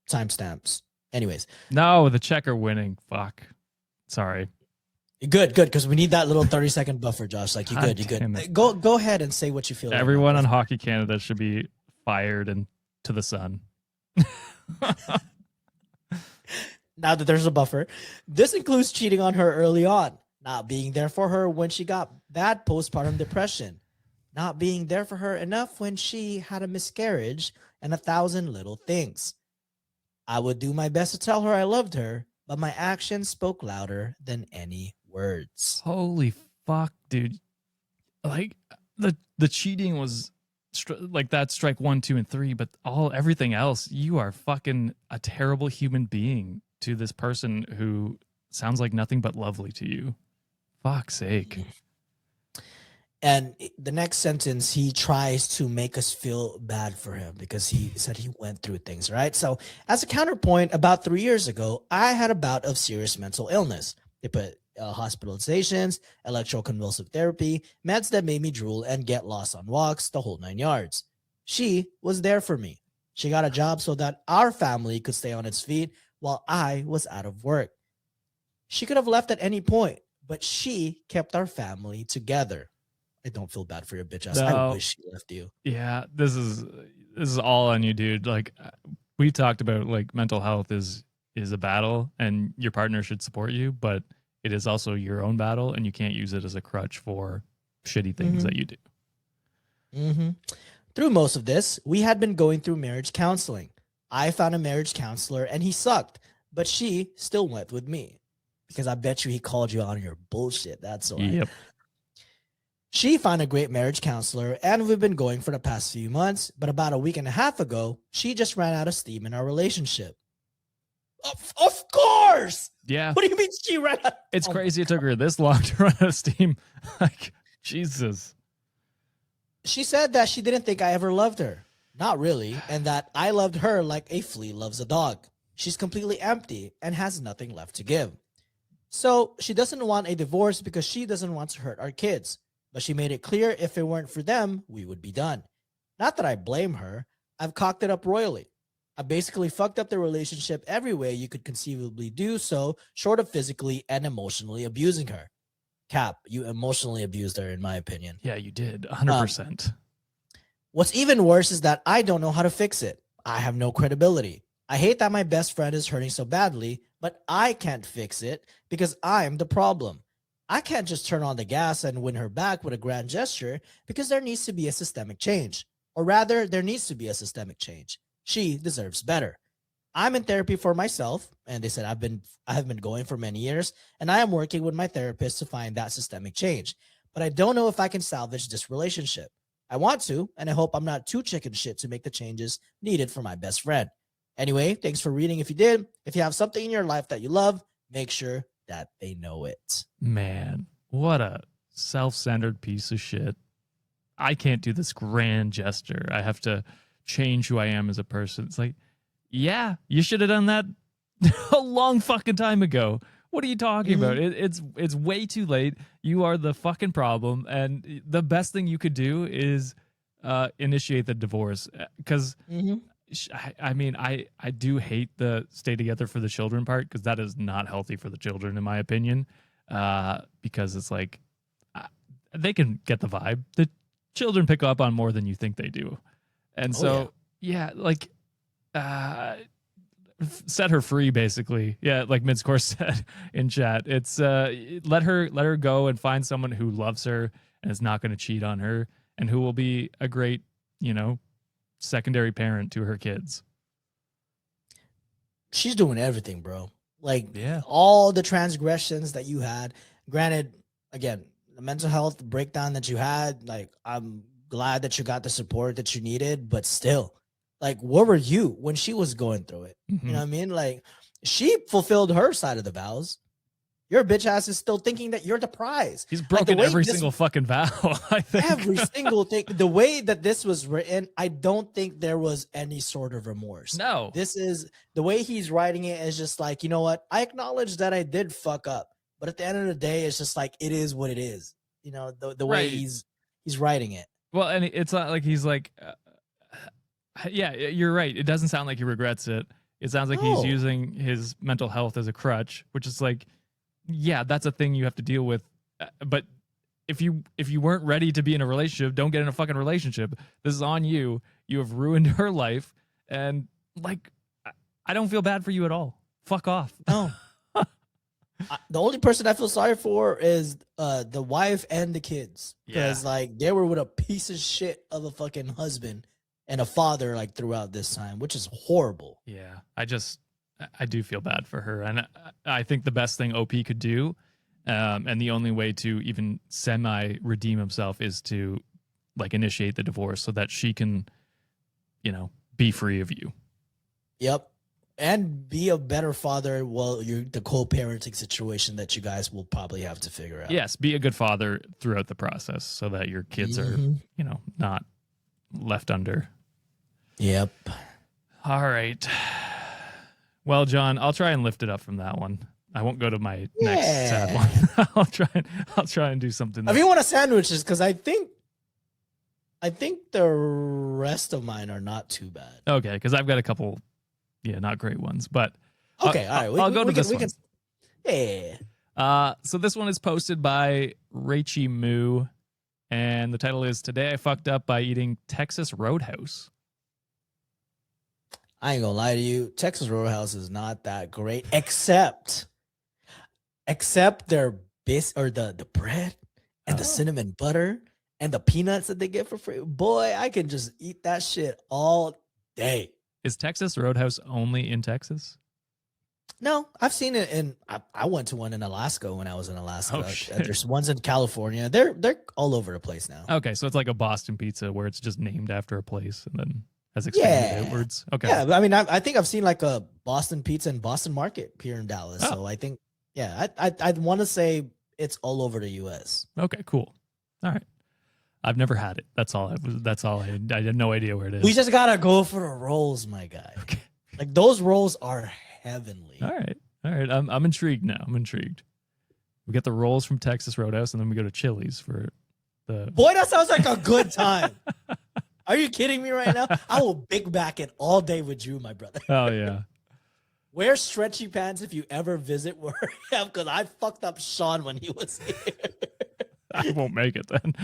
Timestamps. Anyways. No, the checker winning. Fuck. Sorry. Good, because we need that little 30-second buffer, Josh. Like, you God good. damn it. Go ahead and say what you feel. Everyone on Hockey Canada should be fired and to the sun. Now that there's a buffer. This includes cheating on her early on, not being there for her when she got bad postpartum depression, not being there for her enough when she had a miscarriage, and 1,000 little things. I would do my best to tell her I loved her, but my actions spoke louder than any words. Holy fuck, dude. Like the cheating was like that strike 1, 2, and 3, but everything else, you are fucking a terrible human being to this person who sounds like nothing but lovely to you. Fuck's sake. And the next sentence, he tries to make us feel bad for him because he said he went through things, right? So as a counterpoint, about 3 years ago, I had a bout of serious mental illness. They put hospitalizations, electroconvulsive therapy, meds that made me drool and get lost on walks, the whole 9 yards. She was there for me. She got a job so that our family could stay on its feet while I was out of work. She could have left at any point, but she kept our family together. I don't feel bad for your bitch ass. No. I wish she left you. Yeah, this is all on you, dude. Like we talked about, like mental health is a battle and your partner should support you, but it is also your own battle and you can't use it as a crutch for shitty things that you do. Through most of this, we had been going through marriage counseling. I found a marriage counselor and he sucked, but she still went with me because I bet you he called you on your bullshit. That's why. Yep. She found a great marriage counselor and we've been going for the past few months, but about a week and a half ago, she just ran out of steam in our relationship. Of course! Yeah. What do you mean she ran out? It's crazy it took her this long to run out of steam. Like, Jesus. She said that she didn't think I ever loved her. Not really. And that I loved her like a flea loves a dog. She's completely empty and has nothing left to give. So she doesn't want a divorce because she doesn't want to hurt our kids. But she made it clear if it weren't for them, we would be done. Not that I blame her. I've cocked it up royally. I basically fucked up the relationship every way you could conceivably do so, short of physically and emotionally abusing her. Cap, you emotionally abused her, in my opinion. Yeah, you did. 100%. What's even worse is that I don't know how to fix it. I have no credibility. I hate that my best friend is hurting so badly, but I can't fix it because I'm the problem. I can't just turn on the gas and win her back with a grand gesture because there needs to be a systemic change. Or rather, there needs to be a systemic change. She deserves better. I'm in therapy for myself, and they said I have been going for many years, and I am working with my therapist to find that systemic change. But I don't know if I can salvage this relationship. I want to, and I hope I'm not too chicken shit to make the changes needed for my best friend. Anyway, thanks for reading if you did. If you have something in your life that you love, make sure that they know it. Man, what a self-centered piece of shit. I can't do this grand gesture. I have to change who I am as a person. It's like, yeah, you should have done that a long fucking time ago. What are you talking about? It's way too late. You are the fucking problem, and the best thing you could do is initiate the divorce. Because I mean, I do hate the stay together for the children part, because that is not healthy for the children, in my opinion. Because it's like they can get the vibe. The children pick up on more than you think they do, and so yeah, like. Set her free, basically. Yeah, like Midscore said in chat. It's let her go and find someone who loves her and is not going to cheat on her and who will be a great, secondary parent to her kids. She's doing everything, bro. Like, yeah, all the transgressions that you had. Granted, again, the mental health breakdown that you had, like, I'm glad that you got the support that you needed, but still, like, where were you when she was going through it? Mhm. You know what I mean? Like, she fulfilled her side of the vows. Your bitch ass is still thinking that you're the prize. He's Like, broken every single fucking vow, I think. Every single thing. The way that this was written, I don't think there was any sort of remorse. No. This is the way he's writing it is just like, you know what? I acknowledge that I did fuck up, but at the end of the day, it's just like, it is what it is. You know, the way Right. he's writing it. Well, and it's not like he's like, yeah, you're right. It doesn't sound like he regrets it. It sounds like he's No. using his mental health as a crutch, which is like, yeah, that's a thing you have to deal with. But if you weren't ready to be in a relationship, don't get in a fucking relationship. This is on you. You have ruined her life, and like, I don't feel bad for you at all. Fuck off. No. The only person I feel sorry for is the wife and the kids, because like they were with a piece of shit of a fucking husband and a father like throughout this time, which is horrible. Yeah, I do feel bad for her, and I think the best thing OP could do, and the only way to even semi redeem himself is to like initiate the divorce so that she can, you know, be free of you. Yep. And be a better father while you're the co-parenting situation that you guys will probably have to figure out. Yes, be a good father throughout the process so that your kids are, you know, not left under. Yep. All right. Well, John, I'll try and lift it up from that one. I won't go to my next sad one. I'll try and do something. If you want a sandwiches, because I think the rest of mine are not too bad. Okay, because I've got a couple, not great ones, but okay, all right. I'll go to this one. Yeah. So this one is posted by Rachie Moo, and the title is "Today I Fucked Up by Eating Texas Roadhouse." I ain't gonna lie to you, Texas Roadhouse is not that great, except their the bread and the cinnamon butter and the peanuts that they get for free. Boy, I can just eat that shit all day. Is Texas Roadhouse only in Texas? No, I've seen it in. I went to one in Alaska when I was in Alaska. Oh, shit. There's ones in California. They're all over the place now. Okay, so it's like a Boston pizza where it's just named after a place and then has expanded outwards. Okay. Yeah, but I mean, I think I've seen like a Boston pizza in Boston Market here in Dallas. Oh. So I think, I'd want to say it's all over the U.S. Okay, cool. All right. I've never had it. That's all. I had no idea where it is. We just gotta go for the rolls, my guy. Okay. Like those rolls are heavenly. All right. I'm intrigued now. I'm intrigued. We get the rolls from Texas Roadhouse, and then we go to Chili's for the. Boy, that sounds like a good time. Are you kidding me right now? I will big back it all day with you, my brother. Oh yeah. Wear stretchy pants if you ever visit where I am, because I fucked up Sean when he was here. I won't make it then.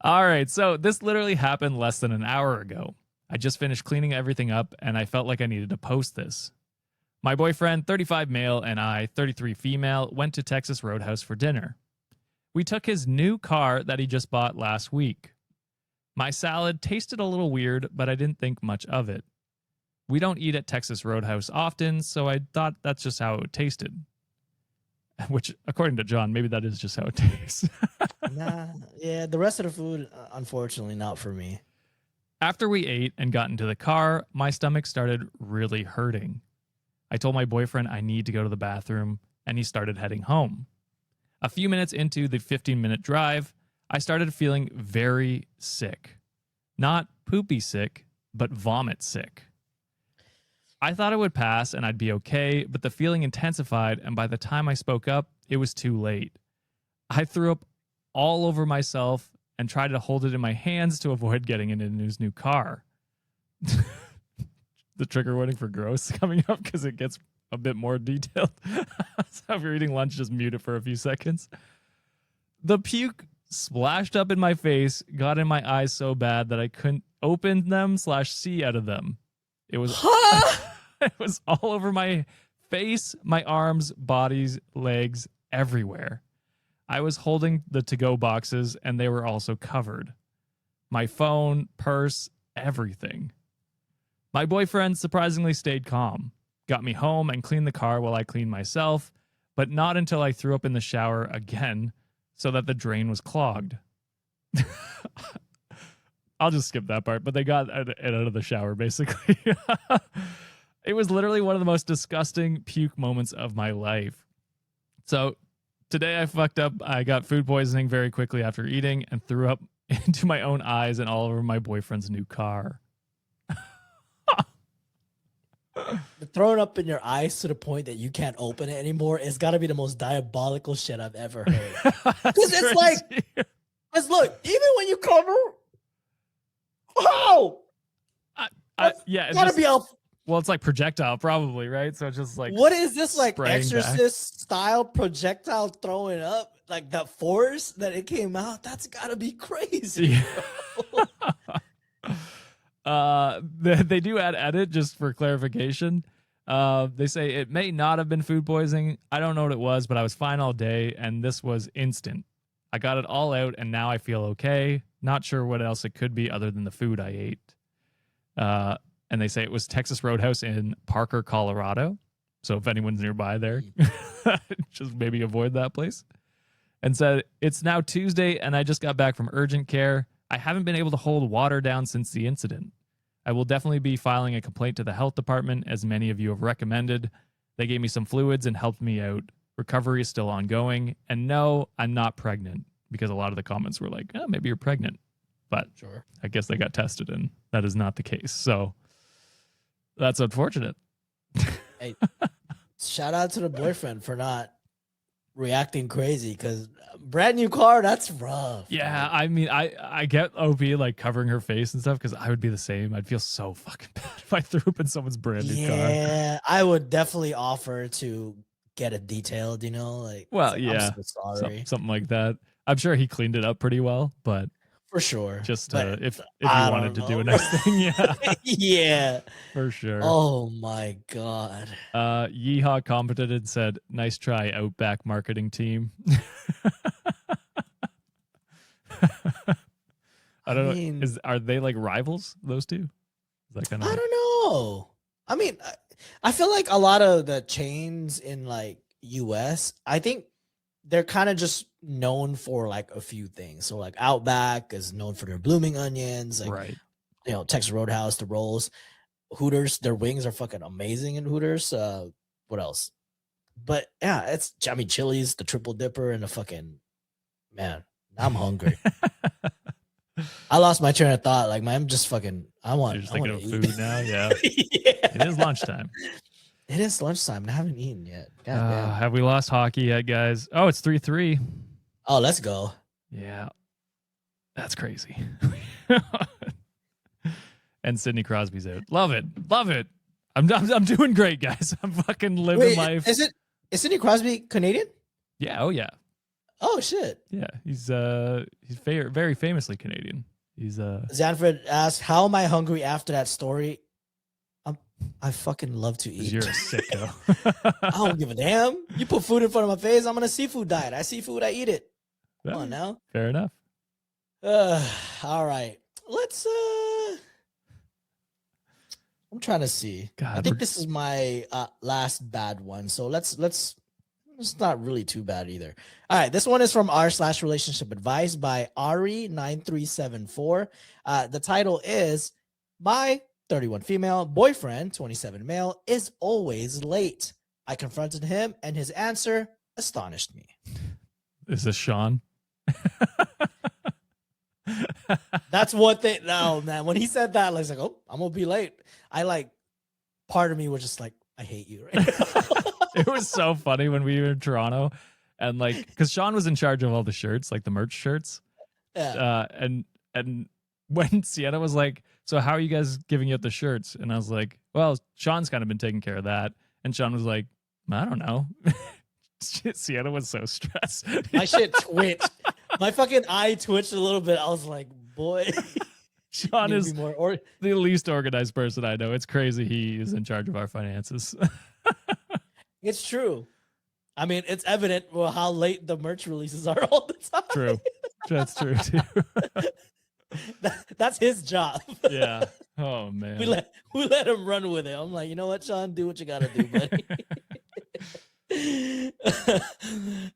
All right. So this literally happened less than an hour ago. I just finished cleaning everything up and I felt like I needed to post this. My boyfriend, 35 male, and I, 33 female, went to Texas Roadhouse for dinner. We took his new car that he just bought last week. My salad tasted a little weird, but I didn't think much of it. We don't eat at Texas Roadhouse often, so I thought that's just how it tasted. Which, according to John, maybe that is just how it tastes. Nah, yeah, the rest of the food, unfortunately, not for me. After we ate and got into the car, my stomach started really hurting. I told my boyfriend I need to go to the bathroom, and he started heading home. A few minutes into the 15-minute drive, I started feeling very sick. Not poopy sick, but vomit sick. I thought it would pass and I'd be okay, but the feeling intensified, and by the time I spoke up, it was too late. I threw up all over myself and tried to hold it in my hands to avoid getting into his new car. The trigger warning for gross coming up because it gets a bit more detailed. So if you're eating lunch, just mute it for a few seconds. The puke splashed up in my face, got in my eyes so bad that I couldn't open them / see out of them. It was it was all over my face, my arms, bodies, legs, everywhere. I was holding the to-go boxes and they were also covered. My phone, purse, everything. My boyfriend surprisingly stayed calm, got me home and cleaned the car while I cleaned myself, but not until I threw up in the shower again so that the drain was clogged. I'll just skip that part, but they got it out of the shower, basically. It was literally one of the most disgusting puke moments of my life. So today I fucked up. I got food poisoning very quickly after eating and threw up into my own eyes and all over my boyfriend's new car. Throwing up in your eyes to the point that you can't open it anymore is got to be the most diabolical shit I've ever heard. Because it's like, because look, even when you cover, yeah, it's gotta be a. Well, it's like projectile, probably, right? So it's just like, what is this, like Exorcist back style projectile throwing up? Like that force that it came out, that's gotta be crazy. Yeah. They do add edit just for clarification. They say it may not have been food poisoning. I don't know what it was, but I was fine all day, and this was instant. I got it all out, and now I feel okay. Not sure what else it could be other than the food I ate. And they say it was Texas Roadhouse in Parker, Colorado. So if anyone's nearby there, just maybe avoid that place. And said, it's now Tuesday, and I just got back from urgent care. I haven't been able to hold water down since the incident. I will definitely be filing a complaint to the health department, as many of you have recommended. They gave me some fluids and helped me out. Recovery is still ongoing. And no, I'm not pregnant, because a lot of the comments were like, oh, maybe you're pregnant. But Sure. I guess they got tested, and that is not the case. So that's unfortunate. Hey, shout out to the boyfriend for not reacting crazy, because brand new car, that's rough. Yeah, I mean, I get OP like covering her face and stuff, because I would be the same. I'd feel so fucking bad if I threw up in someone's brand new car. Yeah, I would definitely offer to get it detailed, like, well, like, yeah, I'm so sorry. something like that. I'm sure he cleaned it up pretty well, but for sure. just But if you wanted to do a nice thing, yeah, yeah, for sure. Oh my god. Yeehaw commented, said, "Nice try, Outback marketing team." I don't know. Are they like rivals? Those two? Is that kind of? I don't know. I mean, I feel like a lot of the chains in like US, I think they're kind of just known for like a few things. So like Outback is known for their blooming onions, like right. Texas Roadhouse, the rolls. Hooters, their wings are fucking amazing in Hooters. What else? But yeah, it's Chili's, the triple dipper, and the fucking man. I'm hungry. I lost my train of thought. Like, man, I'm just fucking. You're just thinking of food now. Yeah. Yeah. It is lunchtime. It is lunchtime, and I haven't eaten yet. God damn. Have we lost hockey yet, guys? Oh, it's 3-3. Oh, let's go. Yeah, that's crazy. And Sidney Crosby's out. Love it. I'm doing great, guys. I'm fucking living life. Is Sidney Crosby Canadian? Yeah. Oh yeah. Oh shit. Yeah. He's very famously Canadian. He's Zanfred asked, "How am I hungry after that story?" I fucking love to eat. You're a sicko. I don't give a damn. You put food in front of my face, I'm on a seafood diet. I see food, I eat it. Come on now. Fair enough. All right. Let's I'm trying to see. God, I think this is my last bad one. So let's it's not really too bad either. All right, this one is from r/relationship advice by Ari9374. The title is My 31 female boyfriend, 27 male, is always late. I confronted him and his answer astonished me. Is this Sean? That's what they no man. When he said that, I was like, oh, I'm gonna be late. Part of me was just like, I hate you right now. It was so funny when we were in Toronto, and like, because Sean was in charge of all the shirts, like the merch shirts. Yeah. And when Sienna was like, "So how are you guys giving out the shirts?" And I was like, "Well, Sean's kind of been taking care of that." And Sean was like, "I don't know." Sienna was so stressed. My shit twitched. My fucking eye twitched a little bit. I was like, boy. Sean is the least organized person I know. It's crazy he is in charge of our finances. It's true. I mean, it's evident how late the merch releases are all the time. True. That's true too. That's his job. Yeah. Oh man. We let him run with it. I'm like, you know what, Sean? Do what you gotta do, buddy.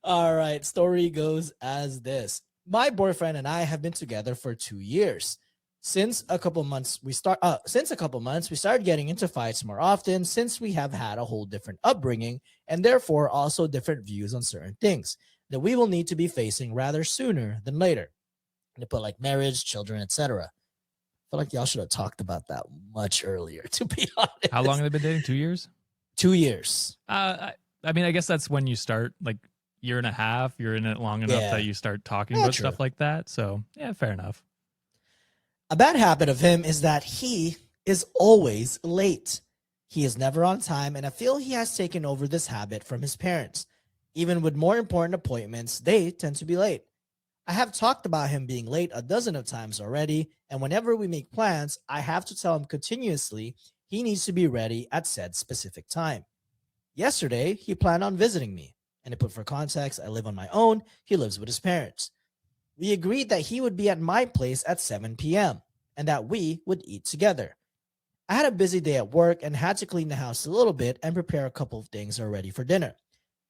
All right. Story goes as this. My boyfriend and I have been together for 2 years. Since a couple months, we started getting into fights more often since we have had a whole different upbringing and therefore also different views on certain things that we will need to be facing rather sooner than later. And they put like marriage, children, etc. I feel like y'all should have talked about that much earlier, to be honest. How long have they been dating? 2 years? 2 years. I mean, I guess that's when you start, like, year and a half. You're in it long enough that you start talking about stuff like that. So, yeah, fair enough. A bad habit of him is that he is always late. He is never on time, and I feel he has taken over this habit from his parents. Even with more important appointments, they tend to be late. I have talked about him being late a dozen of times already, and whenever we make plans, I have to tell him continuously he needs to be ready at said specific time. Yesterday, he planned on visiting me, and to put for context, I live on my own, he lives with his parents. We agreed that he would be at my place at 7 p.m. and that we would eat together. I had a busy day at work and had to clean the house a little bit and prepare a couple of things already for dinner.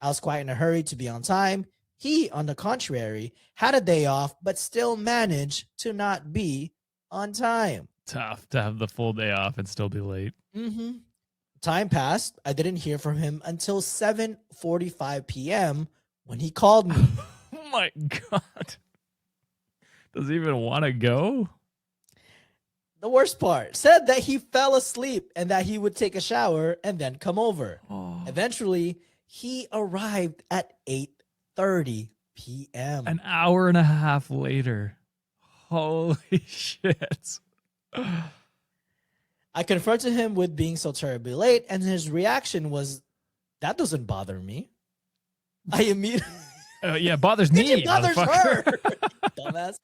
I was quite in a hurry to be on time. He, on the contrary, had a day off but still managed to not be on time. Tough to have the full day off and still be late. Time passed. I didn't hear from him until 7:45 p.m. when he called me. Oh my God. Does he even want to go? The worst part, said that he fell asleep and that he would take a shower and then come over. Eventually, he arrived at 8:30 p.m. An hour and a half later. Holy shit. I confronted him with being so terribly late, and his reaction was, "That doesn't bother me." I immediately... yeah, it bothers me. It bothers her. Dumbass.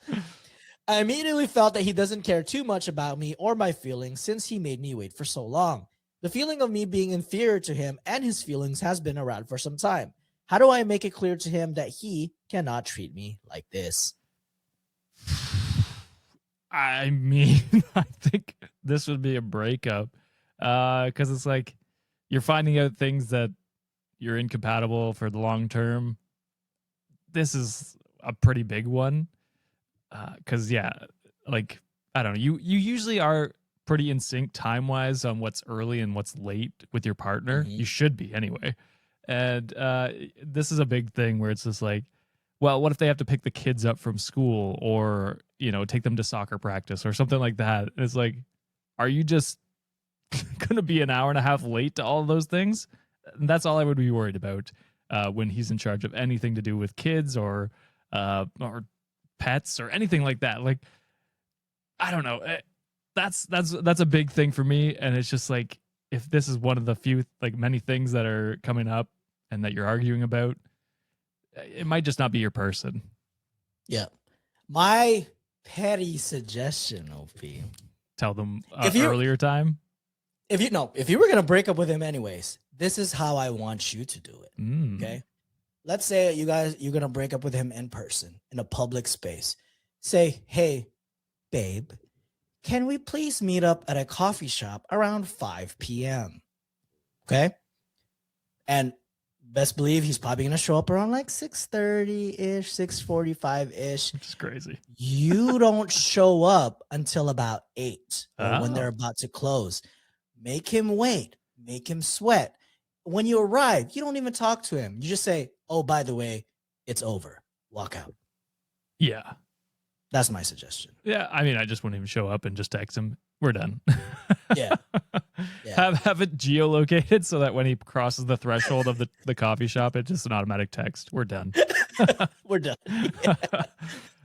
I immediately felt that he doesn't care too much about me or my feelings since he made me wait for so long. The feeling of me being inferior to him and his feelings has been around for some time. How do I make it clear to him that he cannot treat me like this? I mean, I think this would be a breakup because it's like you're finding out things that you're incompatible for the long term. This is a pretty big one because, yeah, like, I don't know. You usually are pretty in sync time-wise on what's early and what's late with your partner. You should be anyway. And this is a big thing where it's just like, well, what if they have to pick the kids up from school or, you know, take them to soccer practice or something like that? And it's like, are you just going to be an hour and a half late to all of those things? And that's all I would be worried about when he's in charge of anything to do with kids or pets or anything like that. Like, I don't know. That's a big thing for me. And it's just like, if this is one of the few, like, many things that are coming up and that you're arguing about, it might just not be your person. Yeah. My petty suggestion, OP. Tell them earlier time. If you were going to break up with him anyways, this is how I want you to do it. Okay. Let's say you're going to break up with him in person in a public space. Say, "Hey, babe, can we please meet up at a coffee shop around 5 p.m.? Okay. And best believe he's probably going to show up around like 6:30-ish, 6:45-ish. Which is crazy. You don't show up until about 8 or when they're about to close. Make him wait. Make him sweat. When you arrive, you don't even talk to him. You just say, "Oh, by the way, it's over." Walk out. Yeah. That's my suggestion. Yeah. I mean, I just wouldn't even show up and just text him. We're done. Yeah. Have it geolocated so that when he crosses the threshold of the coffee shop, it's just an automatic text. We're done. We're done. Yeah.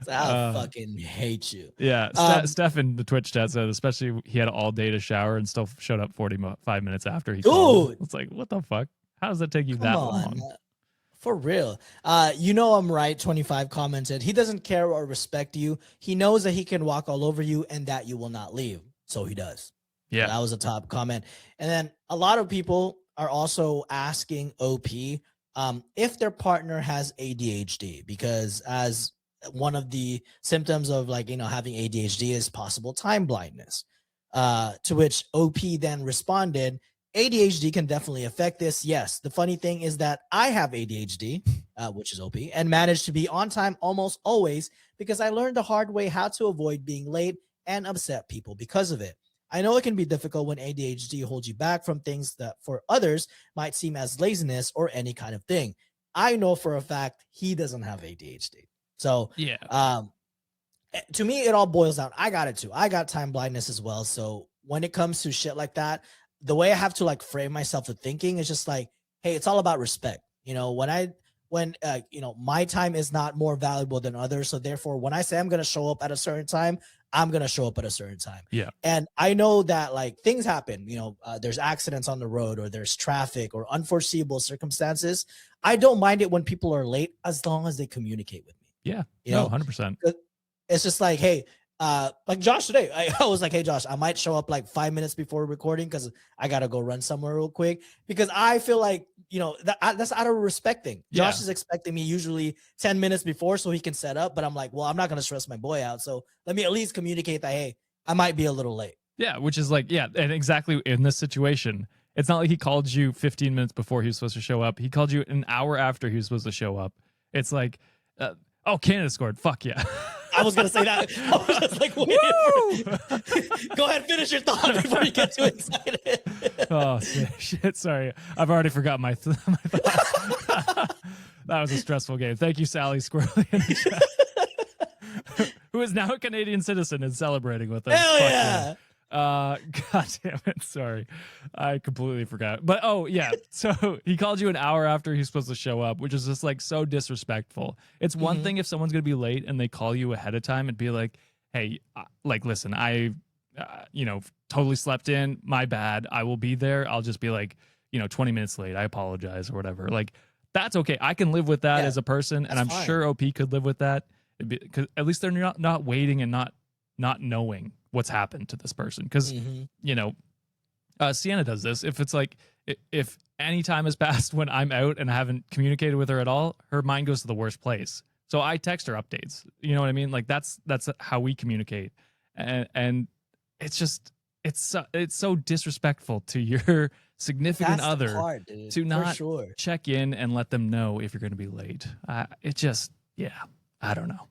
I fucking hate you. Yeah. Steph in the Twitch chat said, especially he had all day to shower and still showed up 45 minutes after he called. It's like, what the fuck? How does that take you that long? For real. I'm right. 25 commented, "He doesn't care or respect you. He knows that he can walk all over you and that you will not leave. So he does." Yeah. So that was a top comment. And then a lot of people are also asking OP if their partner has ADHD, because as one of the symptoms of having ADHD is possible time blindness. To which OP then responded, ADHD can definitely affect this. Yes. The funny thing is that I have ADHD, which is OP, and managed to be on time almost always because I learned the hard way how to avoid being late and upset people because of it. I know it can be difficult when ADHD holds you back from things that for others might seem as laziness or any kind of thing. I know for a fact he doesn't have ADHD. So, Yeah. To me, it all boils down. I got it too. I got time blindness as well. So when it comes to shit like that, the way I have to like frame myself with thinking is just like, hey, it's all about respect. When my time is not more valuable than others. So therefore, when I say I'm gonna show up at a certain time, I'm gonna show up at a certain time. Yeah. And I know that like things happen. There's accidents on the road, or there's traffic, or unforeseeable circumstances. I don't mind it when people are late as long as they communicate with me. Yeah. You know, 100%. It's just like, hey, like Josh today, I was like, hey, Josh, I might show up like 5 minutes before recording because I got to go run somewhere real quick because I feel like, that's out of respect thing. Yeah. Josh is expecting me usually 10 minutes before so he can set up, but I'm like, well, I'm not going to stress my boy out. So let me at least communicate that, hey, I might be a little late. Yeah, which is like, yeah, and exactly in this situation, it's not like he called you 15 minutes before he was supposed to show up. He called you an hour after he was supposed to show up. It's like, oh, Canada scored. Fuck yeah. I was gonna say that. I was just like, wait. Go ahead, finish your thought before you get too excited. Oh shit! Sorry, I've already forgot my thoughts. That was a stressful game. Thank you, Sally Squirrely, in the chat. Who is now a Canadian citizen and celebrating with us. Hell yeah. God damn it. Sorry. I completely forgot. But oh yeah. So he called you an hour after he's supposed to show up, which is just like so disrespectful. It's one thing if someone's going to be late and they call you ahead of time and be like, hey, like, listen, I, totally slept in. My bad. I will be there. I'll just be like, 20 minutes late. I apologize or whatever. Like, that's okay. I can live with that as a person. And I'm sure OP could live with that. Because at least they're not waiting and not knowing what's happened to this person. Because, Sienna does this. If it's like, if any time has passed when I'm out and I haven't communicated with her at all, her mind goes to the worst place. So I text her updates. You know what I mean? Like that's how we communicate. And it's just, it's so disrespectful to your significant other to not check in and let them know if you're going to be late. I don't know.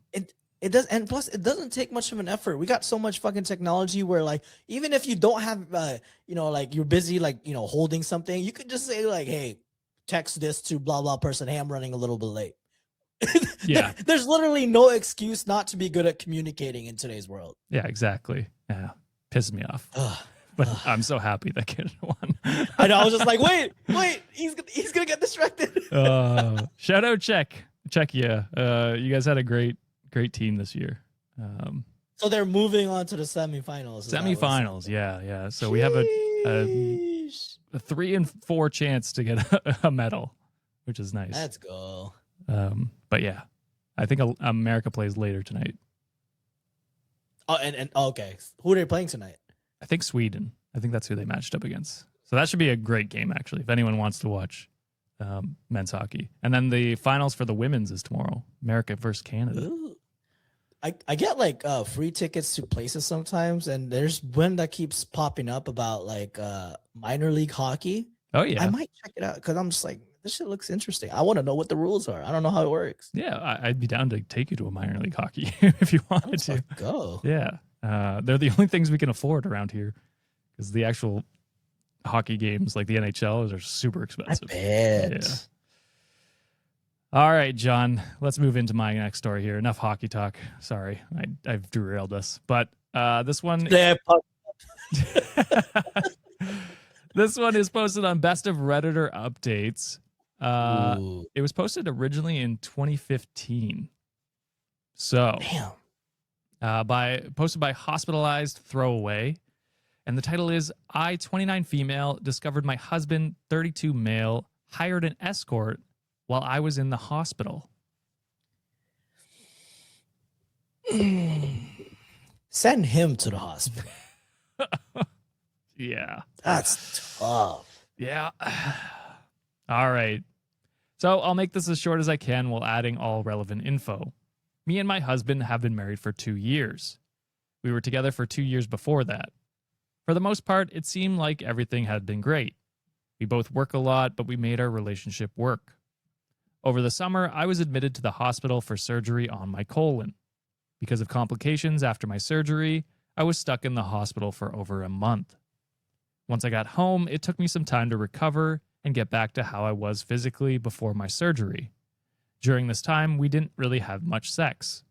It does, and plus it doesn't take much of an effort. We got so much fucking technology where like even if you don't have like you're busy like holding something, you could just say like, hey, text this to blah blah person, hey, I'm running a little bit late. Yeah. There's literally no excuse not to be good at communicating in today's world. Yeah, exactly. Yeah. Pisses me off. But I'm so happy that kid won. I know, I was just like, wait, he's gonna get distracted. Shout out Czech, yeah. You guys had a great team this year. So they're moving on to the semifinals. Semifinals, yeah. So we have a 3 in 4 chance to get a medal, which is nice. Let's go. But yeah, I think America plays later tonight. Oh, and okay. Who are they playing tonight? I think Sweden. I think that's who they matched up against. So that should be a great game, actually, if anyone wants to watch men's hockey. And then the finals for the women's is tomorrow. America versus Canada. Ooh. I get like free tickets to places sometimes, and there's one that keeps popping up about like minor league hockey. Oh yeah, I might check it out because I'm just like, this shit looks interesting. I want to know what the rules are. I don't know how it works. Yeah, I'd be down to take you to a minor league hockey if you wanted to. Go. Yeah, they're the only things we can afford around here because the actual hockey games like the NHL are super expensive. I bet. Yeah. All right, John, let's move into my next story here. Enough hockey talk. Sorry, I've derailed us. But this one... this one is posted on Best of Redditor Updates. It was posted originally in 2015. So... Damn. Posted by Hospitalized Throwaway. And the title is, I, 29 female, discovered my husband, 32 male, hired an escort while I was in the hospital. Send him to the hospital. Yeah. That's tough. Yeah. All right. So I'll make this as short as I can while adding all relevant info. Me and my husband have been married for 2 years. We were together for 2 years before that. For the most part, it seemed like everything had been great. We both work a lot, but we made our relationship work. Over the summer, I was admitted to the hospital for surgery on my colon. Because of complications after my surgery, I was stuck in the hospital for over a month. Once I got home, it took me some time to recover and get back to how I was physically before my surgery. During this time, we didn't really have much sex.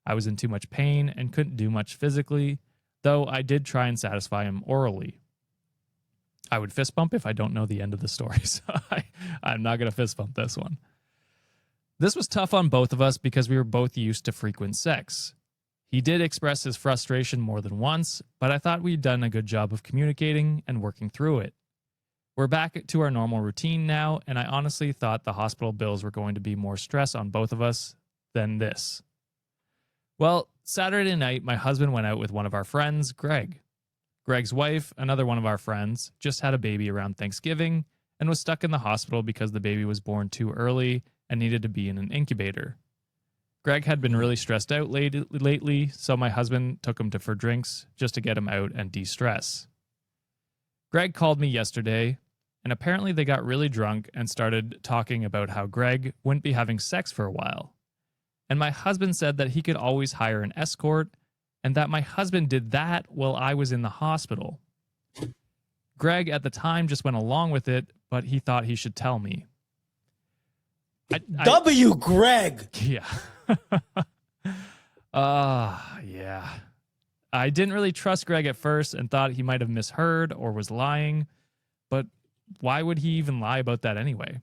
I was in too much pain and couldn't do much physically, though I did try and satisfy him orally. I would fist bump if I don't know the end of the story, so I'm not going to fist bump this one. This was tough on both of us because we were both used to frequent sex. He did express his frustration more than once, but I thought we'd done a good job of communicating and working through it. We're back to our normal routine now, and I honestly thought the hospital bills were going to be more stress on both of us than this. Well, Saturday night, my husband went out with one of our friends, Greg. Greg's wife, another one of our friends, just had a baby around Thanksgiving and was stuck in the hospital because the baby was born too early and needed to be in an incubator. Greg had been really stressed out lately, so my husband took him for drinks just to get him out and de-stress. Greg called me yesterday, and apparently they got really drunk and started talking about how Greg wouldn't be having sex for a while. And my husband said that he could always hire an escort, and that my husband did that while I was in the hospital. Greg at the time just went along with it, but he thought he should tell me. Greg. Yeah. Yeah. I didn't really trust Greg at first and thought he might have misheard or was lying, but why would he even lie about that anyway?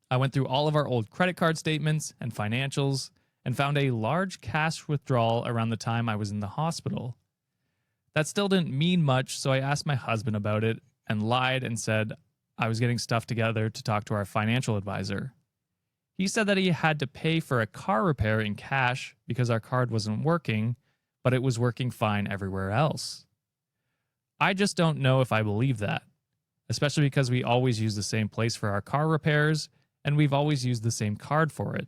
I went through all of our old credit card statements and financials and found a large cash withdrawal around the time I was in the hospital. That still didn't mean much, so I asked my husband about it and lied and said I was getting stuff together to talk to our financial advisor. He said that he had to pay for a car repair in cash because our card wasn't working, but it was working fine everywhere else. I just don't know if I believe that, especially because we always use the same place for our car repairs, and we've always used the same card for it.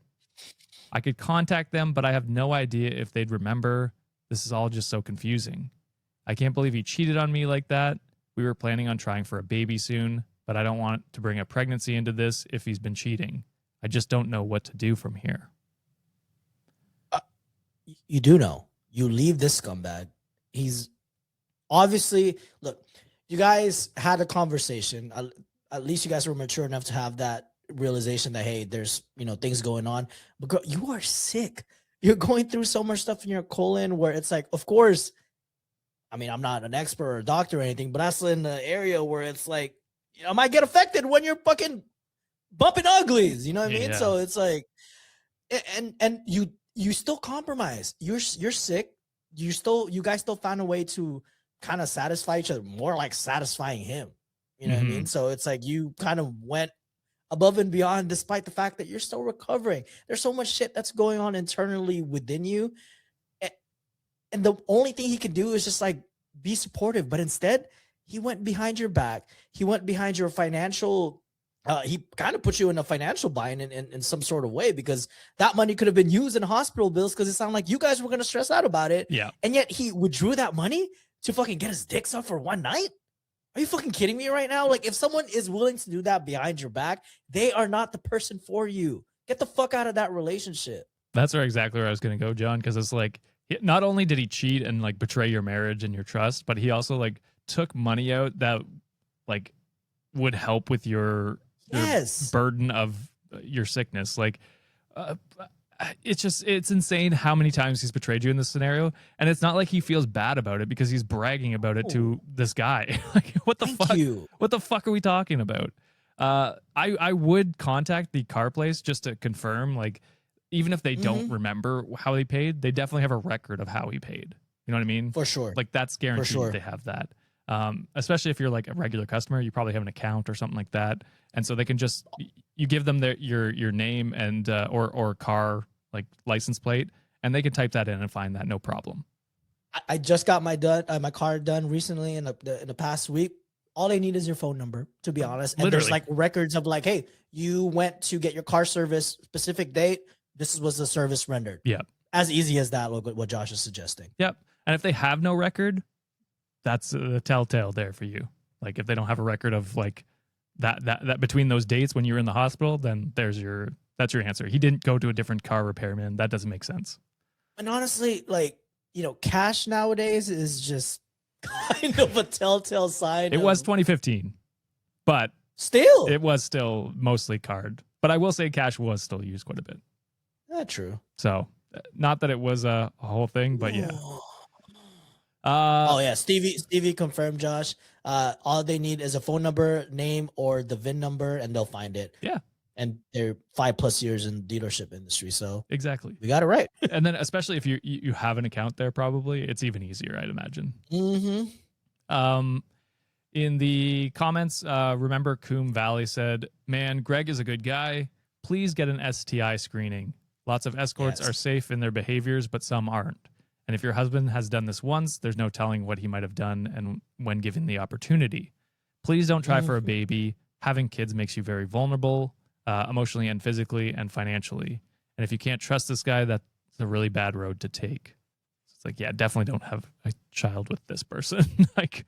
I could contact them, but I have no idea if they'd remember. This is all just so confusing. I can't believe he cheated on me like that. We were planning on trying for a baby soon, but I don't want to bring a pregnancy into this if he's been cheating. I just don't know what to do from here. You do know. You leave this scumbag. He's obviously, look, you guys had a conversation. At least you guys were mature enough to have that realization that, hey, there's, things going on. But girl, you are sick. You're going through so much stuff in your colon where it's like, of course, I mean, I'm not an expert or a doctor or anything, but that's in the area where it's like, I might get affected when you're fucking bumping uglies, you know what I mean? Yeah. So it's like, and you still compromise. You're sick. You guys still found a way to kind of satisfy each other, more like satisfying him. You know what I mean? So it's like you kind of went above and beyond, despite the fact that you're still recovering. There's so much shit that's going on internally within you, and the only thing he can do is just like be supportive. But instead, he went behind your back. He went behind your financial. He kind of put you in a financial bind in some sort of way, because that money could have been used in hospital bills, because it sounded like you guys were going to stress out about it. Yeah. And yet he withdrew that money to fucking get his dicks up for one night. Are you fucking kidding me right now? Like, if someone is willing to do that behind your back, they are not the person for you. Get the fuck out of that relationship. That's exactly where I was going to go, John, because it's like, not only did he cheat and like betray your marriage and your trust, but he also like took money out that like would help with your burden of your sickness. Like, it's insane how many times he's betrayed you in this scenario, and it's not like he feels bad about it because he's bragging about it to this guy. Like, what the fuck? What the fuck are we talking about? I would contact the car place just to confirm, like, even if they don't remember how they paid, they definitely have a record of how he paid. You know what I mean? For sure. Like, that's guaranteed that they have that. Especially if you're like a regular customer, you probably have an account or something like that, and so they can just, you give them your name and or car like license plate, and they can type that in and find that, no problem. I just got my car done recently in the past week. All they need is your phone number, to be honest. And there's like records of like, hey, you went to get your car service specific date. This was the service rendered. Yeah. As easy as that. Look at what Josh is suggesting. Yep. And if they have no record, that's a telltale there for you. Like, if they don't have a record of like that between those dates when you were in the hospital, then that's your answer. He didn't go to a different car repairman. That doesn't make sense. And honestly, like, cash nowadays is just kind of a telltale sign. It was 2015, but still, it was still mostly card. But I will say cash was still used quite a bit. Not true. So, not that it was a whole thing, but yeah. Oh yeah, Stevie confirmed, Josh. All they need is a phone number, name, or the VIN number, and they'll find it. Yeah. And they're 5+ years in the dealership industry, so exactly, we got it right. And then especially if you have an account there, probably it's even easier, I'd imagine. In the comments, remember Coombe Valley said, "Man, Greg is a good guy. Please get an STI screening. Lots of escorts are safe in their behaviors, but some aren't. And if your husband has done this once, there's no telling what he might have done and when given the opportunity. Please don't try for a baby. Having kids makes you very vulnerable, emotionally and physically and financially. And if you can't trust this guy, that's a really bad road to take." It's like, yeah, definitely don't have a child with this person. Like,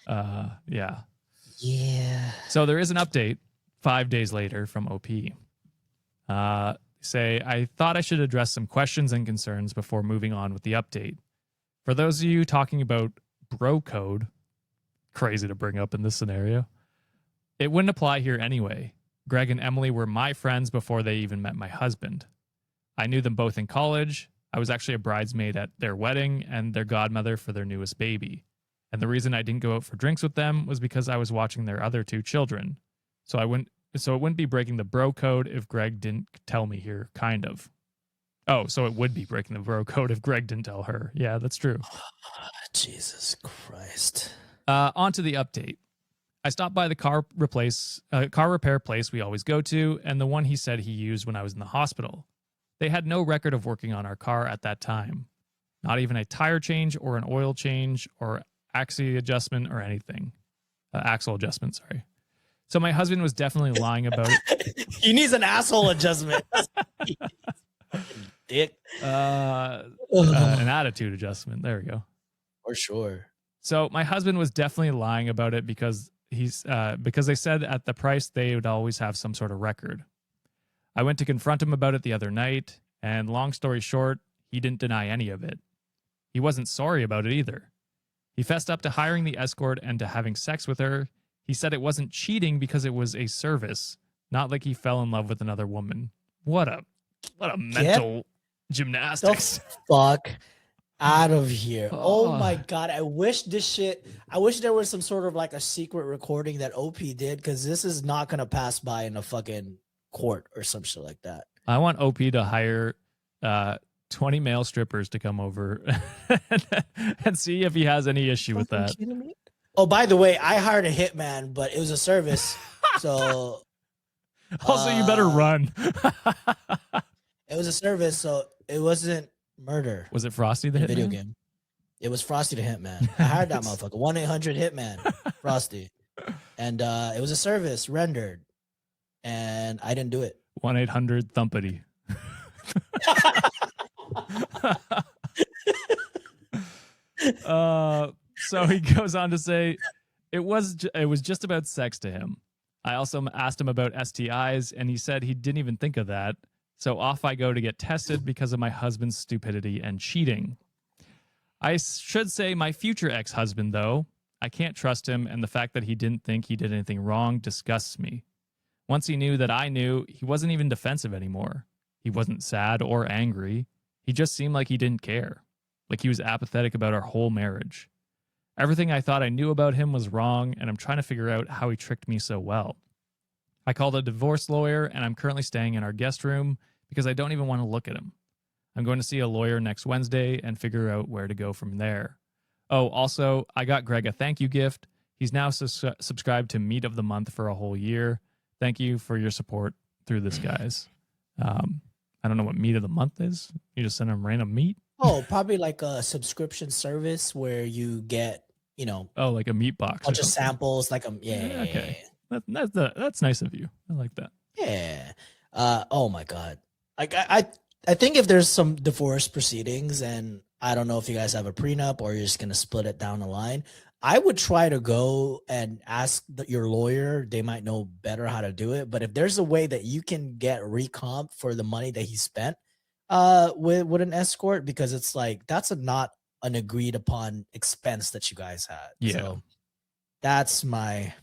yeah. So there is an update 5 days later from OP. Say, "I thought I should address some questions and concerns before moving on with the update. For those of you talking about bro code," crazy to bring up in this scenario, "it wouldn't apply here anyway. Greg and Emily were my friends before they even met my husband. I knew them both in college. I was actually a bridesmaid at their wedding and their godmother for their newest baby. And the reason I didn't go out for drinks with them was because I was watching their other 2 children. So it wouldn't be breaking the bro code if Greg didn't tell me here, kind of." Oh, so it would be breaking the bro code if Greg didn't tell her. Yeah, that's true. Jesus Christ. On to the update. I stopped by the car repair place we always go to, and the one he said he used when I was in the hospital. They had no record of working on our car at that time. Not even a tire change or an oil change or axle adjustment or anything. Axle adjustment, sorry. So my husband was definitely lying about it. He needs an asshole adjustment. Dick. An attitude adjustment. There we go. For sure. So my husband was definitely lying about it because they said at the price they would always have some sort of record. I went to confront him about it the other night, and long story short, he didn't deny any of it. He wasn't sorry about it either. He fessed up to hiring the escort and to having sex with her. He said it wasn't cheating because it was a service, not like he fell in love with another woman. What a mental gymnastics. The fuck out of here. Oh my God. I wish there was some sort of like a secret recording that OP did, because this is not going to pass by in a fucking court or some shit like that. I want OP to hire 20 male strippers to come over and see if he has any issue with that. Oh, by the way, I hired a hitman, but it was a service. So also, you better run. It was a service, so it wasn't murder. Was it Frosty the Hitman? Video game. It was Frosty the Hitman. I hired that motherfucker. 1-800-HITMAN. Frosty. And it was a service rendered. And I didn't do it. 1-800-Thumpity. So he goes on to say, it was just about sex to him. I also asked him about STIs, and he said he didn't even think of that. So off I go to get tested because of my husband's stupidity and cheating. I should say my future ex-husband, though. I can't trust him, and the fact that he didn't think he did anything wrong disgusts me. Once he knew that I knew, he wasn't even defensive anymore. He wasn't sad or angry. He just seemed like he didn't care. Like he was apathetic about our whole marriage. Everything I thought I knew about him was wrong, and I'm trying to figure out how he tricked me so well. I called a divorce lawyer, and I'm currently staying in our guest room because I don't even want to look at him. I'm going to see a lawyer next Wednesday and figure out where to go from there. Oh, also, I got Greg a thank you gift. He's now subscribed to Meat of the Month for a whole year. Thank you for your support through this, guys. I don't know what Meat of the Month is. You just send him random meat? Oh, probably like a subscription service where you get, oh, like a meat box. A bunch of samples, like okay. That's nice of you. I like that. Yeah. Oh my God. Like I think if there's some divorce proceedings, and I don't know if you guys have a prenup or you're just gonna split it down the line, I would try to go and ask your lawyer. They might know better how to do it. But if there's a way that you can get recomp for the money that he spent with an escort, because it's like that's not an agreed upon expense that you guys had. Yeah. So that's my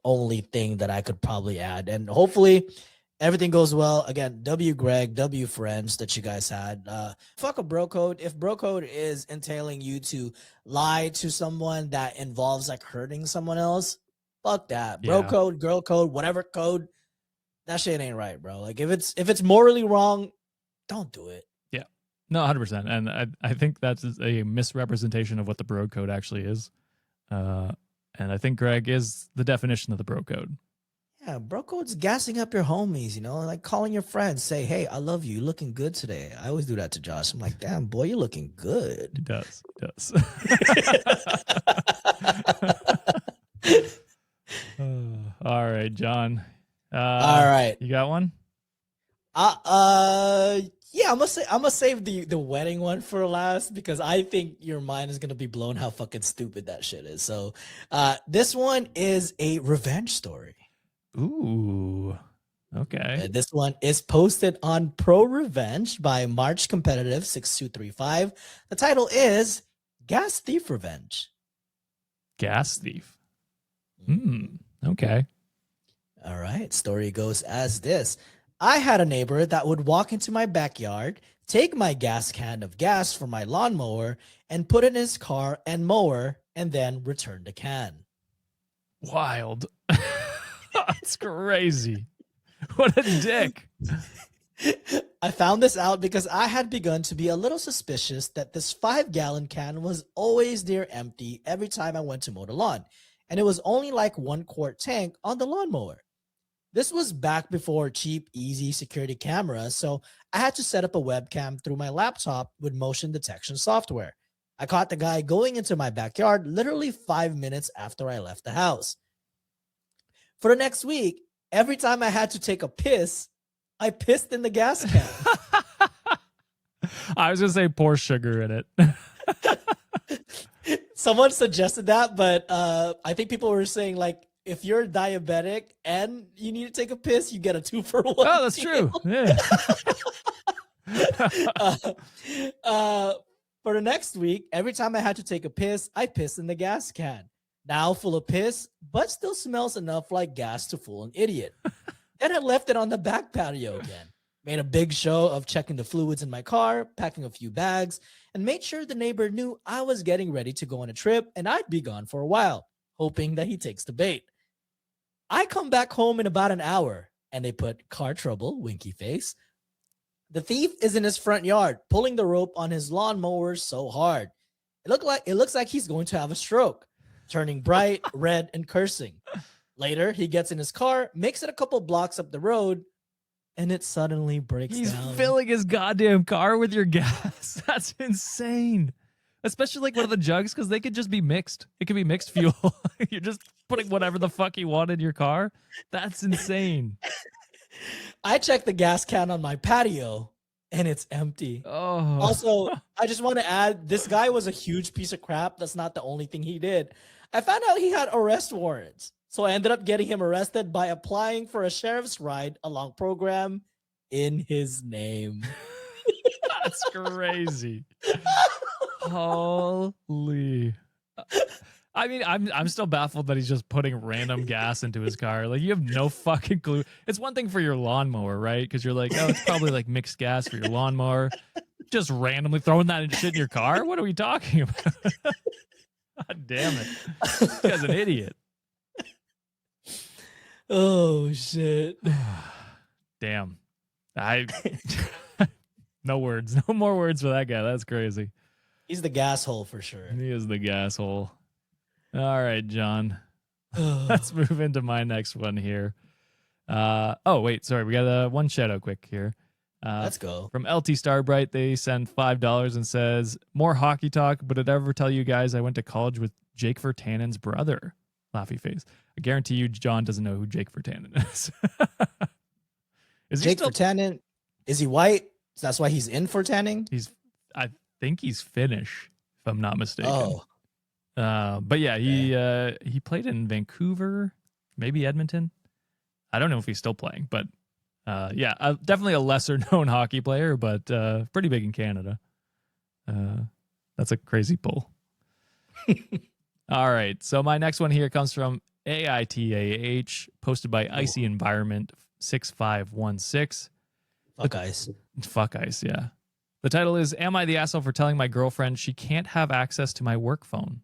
only thing that I could probably add. And hopefully everything goes well. Again, W Greg, W friends that you guys had. Fuck a bro code. If bro code is entailing you to lie to someone that involves like hurting someone else, fuck that. Bro Yeah. code, girl code, whatever code, that shit ain't right, bro. Like if it's morally wrong, don't do it. Yeah. No, 100%. And I think that's a misrepresentation of what the bro code actually is. And I think Greg is the definition of the bro code. Yeah, bro code's gassing up your homies, you know, like calling your friends, say, hey, I love you. You're looking good today. I always do that to Josh. I'm like, damn, boy, you're looking good. He does. He does. All right, John. All right. You got one? Yeah, I'm gonna save the wedding one for last because I think your mind is gonna be blown how fucking stupid that shit is. So this one is a revenge story. Ooh. Okay. This one is posted on Pro Revenge by March Competitive 6235. The title is Gas Thief Revenge. Gas thief. Okay. All right. Story goes as this. I had a neighbor that would walk into my backyard, take my gas can of gas from my lawnmower, and put it in his car and mower, and then return the can. Wild. That's crazy. What a dick. I found this out because I had begun to be a little suspicious that this 5-gallon can was always near empty every time I went to mow the lawn, and it was only like 1-quart tank on the lawnmower. This was back before cheap, easy security cameras, so I had to set up a webcam through my laptop with motion detection software. I caught the guy going into my backyard literally 5 minutes after I left the house. For the next week, every time I had to take a piss, I pissed in the gas can. I was going to say pour sugar in it. Someone suggested that, but I think people were saying, like, if you're diabetic and you need to take a piss, you get a 2-for-1. Oh, that's true. Yeah. For the next week, every time I had to take a piss, I pissed in the gas can. Now full of piss, but still smells enough like gas to fool an idiot. Then I left it on the back patio again. Made a big show of checking the fluids in my car, packing a few bags, and made sure the neighbor knew I was getting ready to go on a trip and I'd be gone for a while, hoping that he takes the bait. I come back home in about an hour, and they put car trouble, winky face. The thief is in his front yard, pulling the rope on his lawnmower so hard. It looks like he's going to have a stroke, turning bright red and cursing. Later, he gets in his car, makes it a couple blocks up the road, and it suddenly breaks He's down. filling his goddamn car with your gas. That's insane. Especially like one of the jugs, because they could just be mixed. It could be mixed fuel. You're just putting whatever the fuck you want in your car. That's insane. I checked the gas can on my patio, and it's empty. Oh. Also, I just want to add, this guy was a huge piece of crap. That's not the only thing he did. I found out he had arrest warrants. So I ended up getting him arrested by applying for a sheriff's ride along program in his name. That's crazy. Holy. I mean, I'm still baffled that he's just putting random gas into his car. Like, you have no fucking clue. It's one thing for your lawnmower, right? Because you're like, oh, it's probably like mixed gas for your lawnmower. Just randomly throwing that shit in your car? What are we talking about? God damn it. This guy's an idiot. Oh, shit. Damn. No words. No more words for that guy. That's crazy. He's the gas hole for sure. He is the gas hole. All right, John. Let's move into my next one here. Oh, wait. Sorry. We got one shout out quick here. Let's go. From LT Starbright, they send $5 and says, more hockey talk, but did I ever tell you guys I went to college with Jake Virtanen's brother? Laughy face. I guarantee you John doesn't know who Jake Virtanen is. Is Jake Virtanen, is he white? So that's why he's in Virtanen? I think he's Finnish, if I'm not mistaken. Oh. But yeah, he played in Vancouver, maybe Edmonton. I don't know if he's still playing, but definitely a lesser known hockey player, but pretty big in Canada. That's a crazy pull. All right, so my next one here comes from AITAH, posted by Icy Environment 6516. Fuck ice. Fuck ice, yeah. The title is, Am I the asshole for telling my girlfriend she can't have access to my work phone?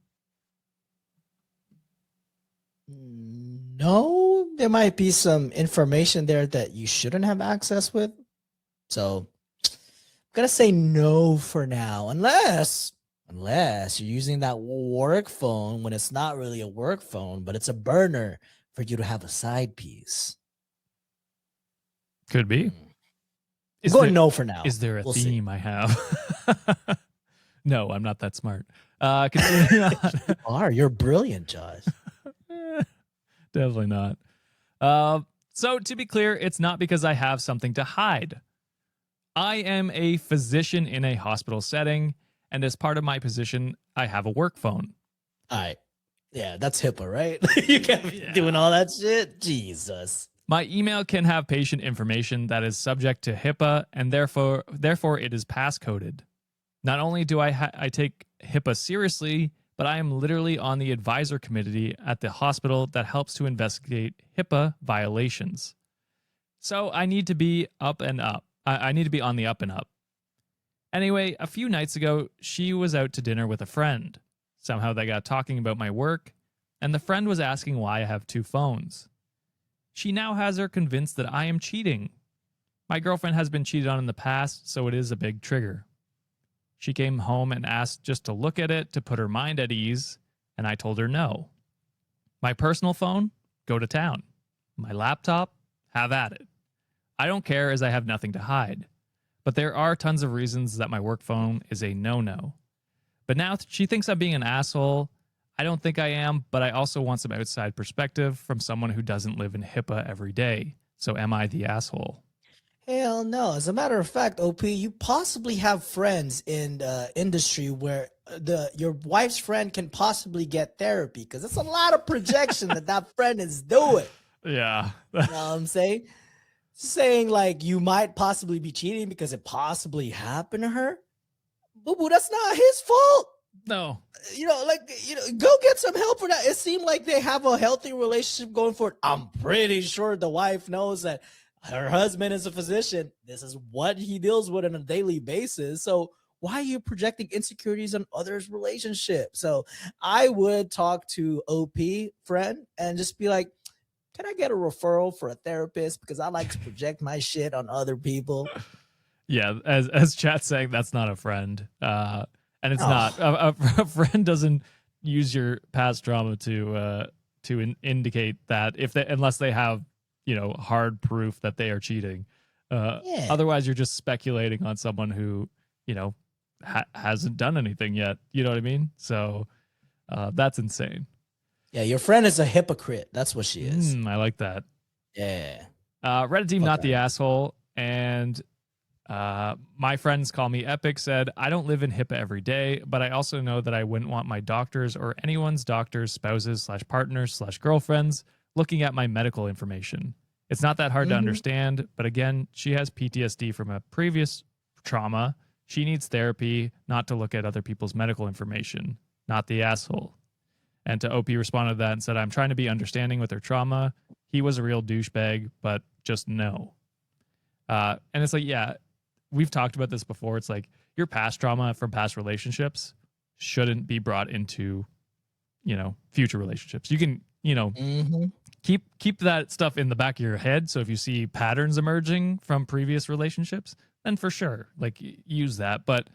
No, there might be some information there that you shouldn't have access with. So I'm gonna say no for now, unless you're using that work phone when it's not really a work phone, but it's a burner for you to have a side piece. Could be. I'm going no for now. Is there a theme I have? No, I'm not that smart. You're brilliant, Josh. Definitely not. So to be clear, it's not because I have something to hide. I am a physician in a hospital setting, and as part of my position, I have a work phone. All right. Yeah, that's HIPAA, right? You can't be doing all that shit. Jesus. My email can have patient information that is subject to HIPAA, and therefore it is passcoded. Not only do I take HIPAA seriously, but I am literally on the advisor committee at the hospital that helps to investigate HIPAA violations. So I need to be up and up. I need to be on the up and up. Anyway, a few nights ago, she was out to dinner with a friend. Somehow they got talking about my work, and the friend was asking why I have two phones. She now has her convinced that I am cheating. My girlfriend has been cheated on in the past, so it is a big trigger. She came home and asked just to look at it to put her mind at ease, and I told her no. My personal phone? Go to town. My laptop? Have at it. I don't care as I have nothing to hide. But there are tons of reasons that my work phone is a no-no. But now she thinks I'm being an asshole. I don't think I am, but I also want some outside perspective from someone who doesn't live in HIPAA every day. So am I the asshole? Hell no. As a matter of fact, OP, you possibly have friends in the industry where your wife's friend can possibly get therapy, because it's a lot of projection that friend is doing. Yeah. You know what I'm saying? Saying like you might possibly be cheating because it possibly happened to her. Boo-boo, that's not his fault. No. Go get some help for that. It seemed like they have a healthy relationship going forward. I'm pretty sure the wife knows that her husband is a physician. This is what he deals with on a daily basis. So why are you projecting insecurities on others' relationship? So I would talk to OP friend and just be like, can I get a referral for a therapist? Because I like to project my shit on other people. Yeah, as chat's saying, that's not a friend. And it's not. A friend doesn't use your past trauma to indicate that unless they have, hard proof that they are cheating. Otherwise, you're just speculating on someone who, hasn't done anything yet. You know what I mean? So that's insane. Yeah, your friend is a hypocrite. That's what she is. I like that. Yeah. Reddit team, not the asshole. And my friends call me Epic said, I don't live in HIPAA every day, but I also know that I wouldn't want my doctors or anyone's doctors, spouses / partners / girlfriends looking at my medical information. It's not that hard to understand, but again, she has PTSD from a previous trauma. She needs therapy, not to look at other people's medical information. Not the asshole. And to OP responded to that and said, I'm trying to be understanding with her trauma. He was a real douchebag, but just no. And it's like, yeah, we've talked about this before. It's like your past trauma from past relationships shouldn't be brought into, future relationships. You can, keep that stuff in the back of your head. So if you see patterns emerging from previous relationships, then for sure, use that. But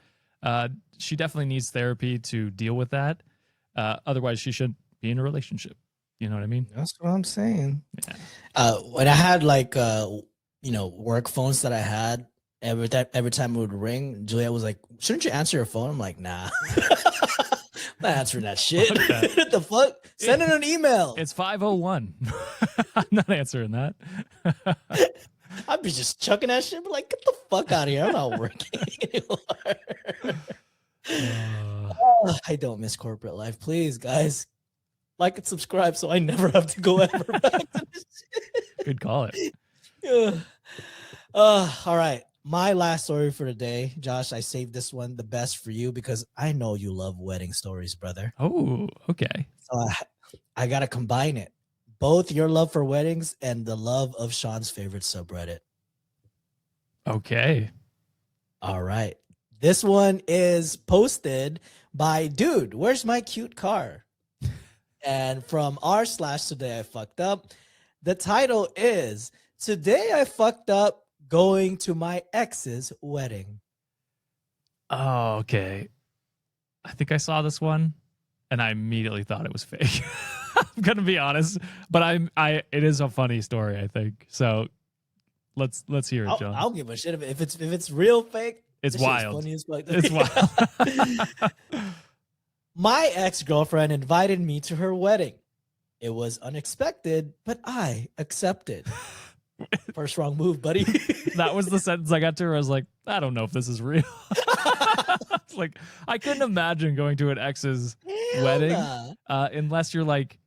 she definitely needs therapy to deal with that. Otherwise, she shouldn't be in a relationship. You know what I mean? That's what I'm saying. Yeah. When I had work phones that I had, every time it would ring, Juliet was like, shouldn't you answer your phone? I'm like, nah. I'm not answering that shit. What the fuck? Send it an email. It's 5:01. I'm not answering that. I'd be just chucking that shit, but get the fuck out of here. I'm not working anymore. I don't miss corporate life. Please, guys, like and subscribe so I never have to go ever back to this shit. Good call it. Yeah. All right. My last story for today, Josh, I saved this one the best for you because I know you love wedding stories, brother. Oh, okay. So I got to combine it. Both your love for weddings and the love of Sean's favorite subreddit. Okay. All right. This one is posted by Dude, Where's My Cute Car? And from r/today I fucked up. The title is Today I Fucked Up Going to My Ex's Wedding. Oh, okay. I think I saw this one and I immediately thought it was fake. I'm gonna be honest, but it is a funny story, I think. So let's hear it, John. I'll give a shit if it's real fake. It's wild. Funny as fuck. It's wild. My ex-girlfriend invited me to her wedding. It was unexpected, but I accepted. First wrong move, buddy. That was the sentence I got to her. I was like, I don't know if this is real. It's like, I couldn't imagine going to an ex's wedding unless you're like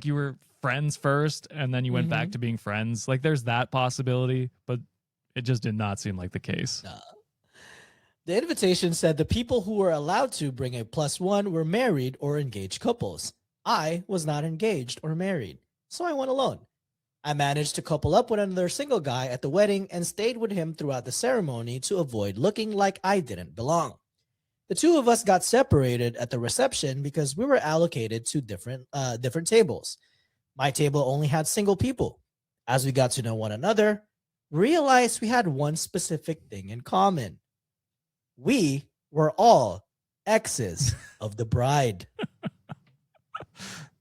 you were friends first and then you went back to being friends. Like there's that possibility, but it just did not seem like the case. The invitation said the people who were allowed to bring a +1 were married or engaged couples. I was not engaged or married, so I went alone. I managed to couple up with another single guy at the wedding and stayed with him throughout the ceremony to avoid looking like I didn't belong. The two of us got separated at the reception because we were allocated to different tables. My table only had single people. As we got to know one another, realized we had one specific thing in common. We were all exes of the bride.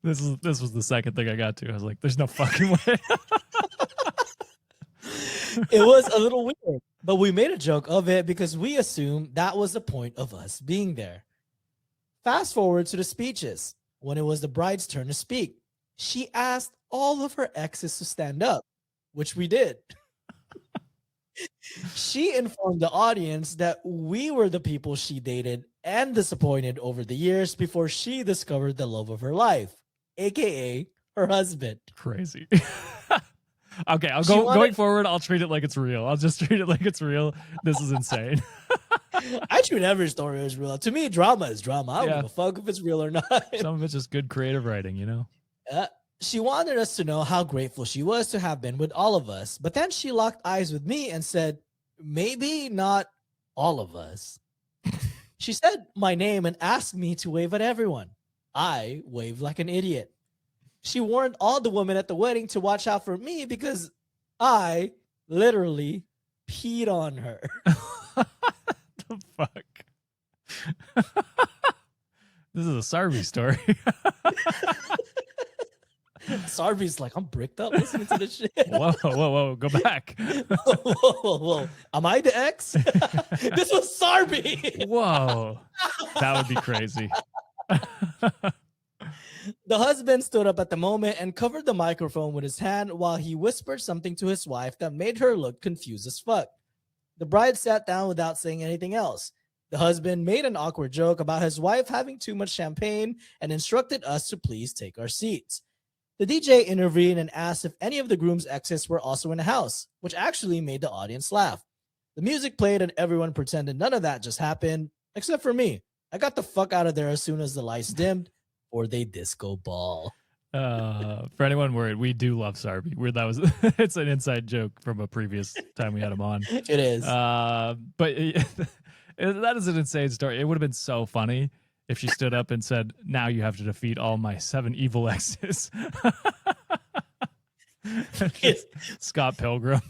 This was the second thing I got to. I was like, there's no fucking way. It was a little weird, but we made a joke of it because we assumed that was the point of us being there. Fast forward to the speeches. When it was the bride's turn to speak, she asked all of her exes to stand up, which we did. She informed the audience that we were the people she dated and disappointed over the years before she discovered the love of her life, aka her husband. Crazy. Okay, going forward, I'll treat it like it's real. I'll just treat it like it's real. This is insane. I treat every story as real. To me, drama is drama. I don't give a fuck if it's real or not. Some of it's just good creative writing, you know? She wanted us to know how grateful she was to have been with all of us. But then she locked eyes with me and said, maybe not all of us. She said my name and asked me to wave at everyone. I waved like an idiot. She warned all the women at the wedding to watch out for me because I literally peed on her. The fuck? This is a Sarby story. Sarby's like, I'm bricked up listening to this shit. Whoa, go back. Whoa. Am I the ex? This was Sarby. Whoa. That would be crazy. The husband stood up at the moment and covered the microphone with his hand while he whispered something to his wife that made her look confused as fuck. The bride sat down without saying anything else. The husband made an awkward joke about his wife having too much champagne and instructed us to please take our seats. The DJ intervened and asked if any of the groom's exes were also in the house, which actually made the audience laugh. The music played and everyone pretended none of that just happened, except for me. I got the fuck out of there as soon as the lights dimmed, or they disco ball. For anyone worried, we do love Sarby. It's an inside joke from a previous time we had him on. It is. But that is an insane story. It would have been so funny if she stood up and said, now you have to defeat all my 7 evil exes. Scott Pilgrim.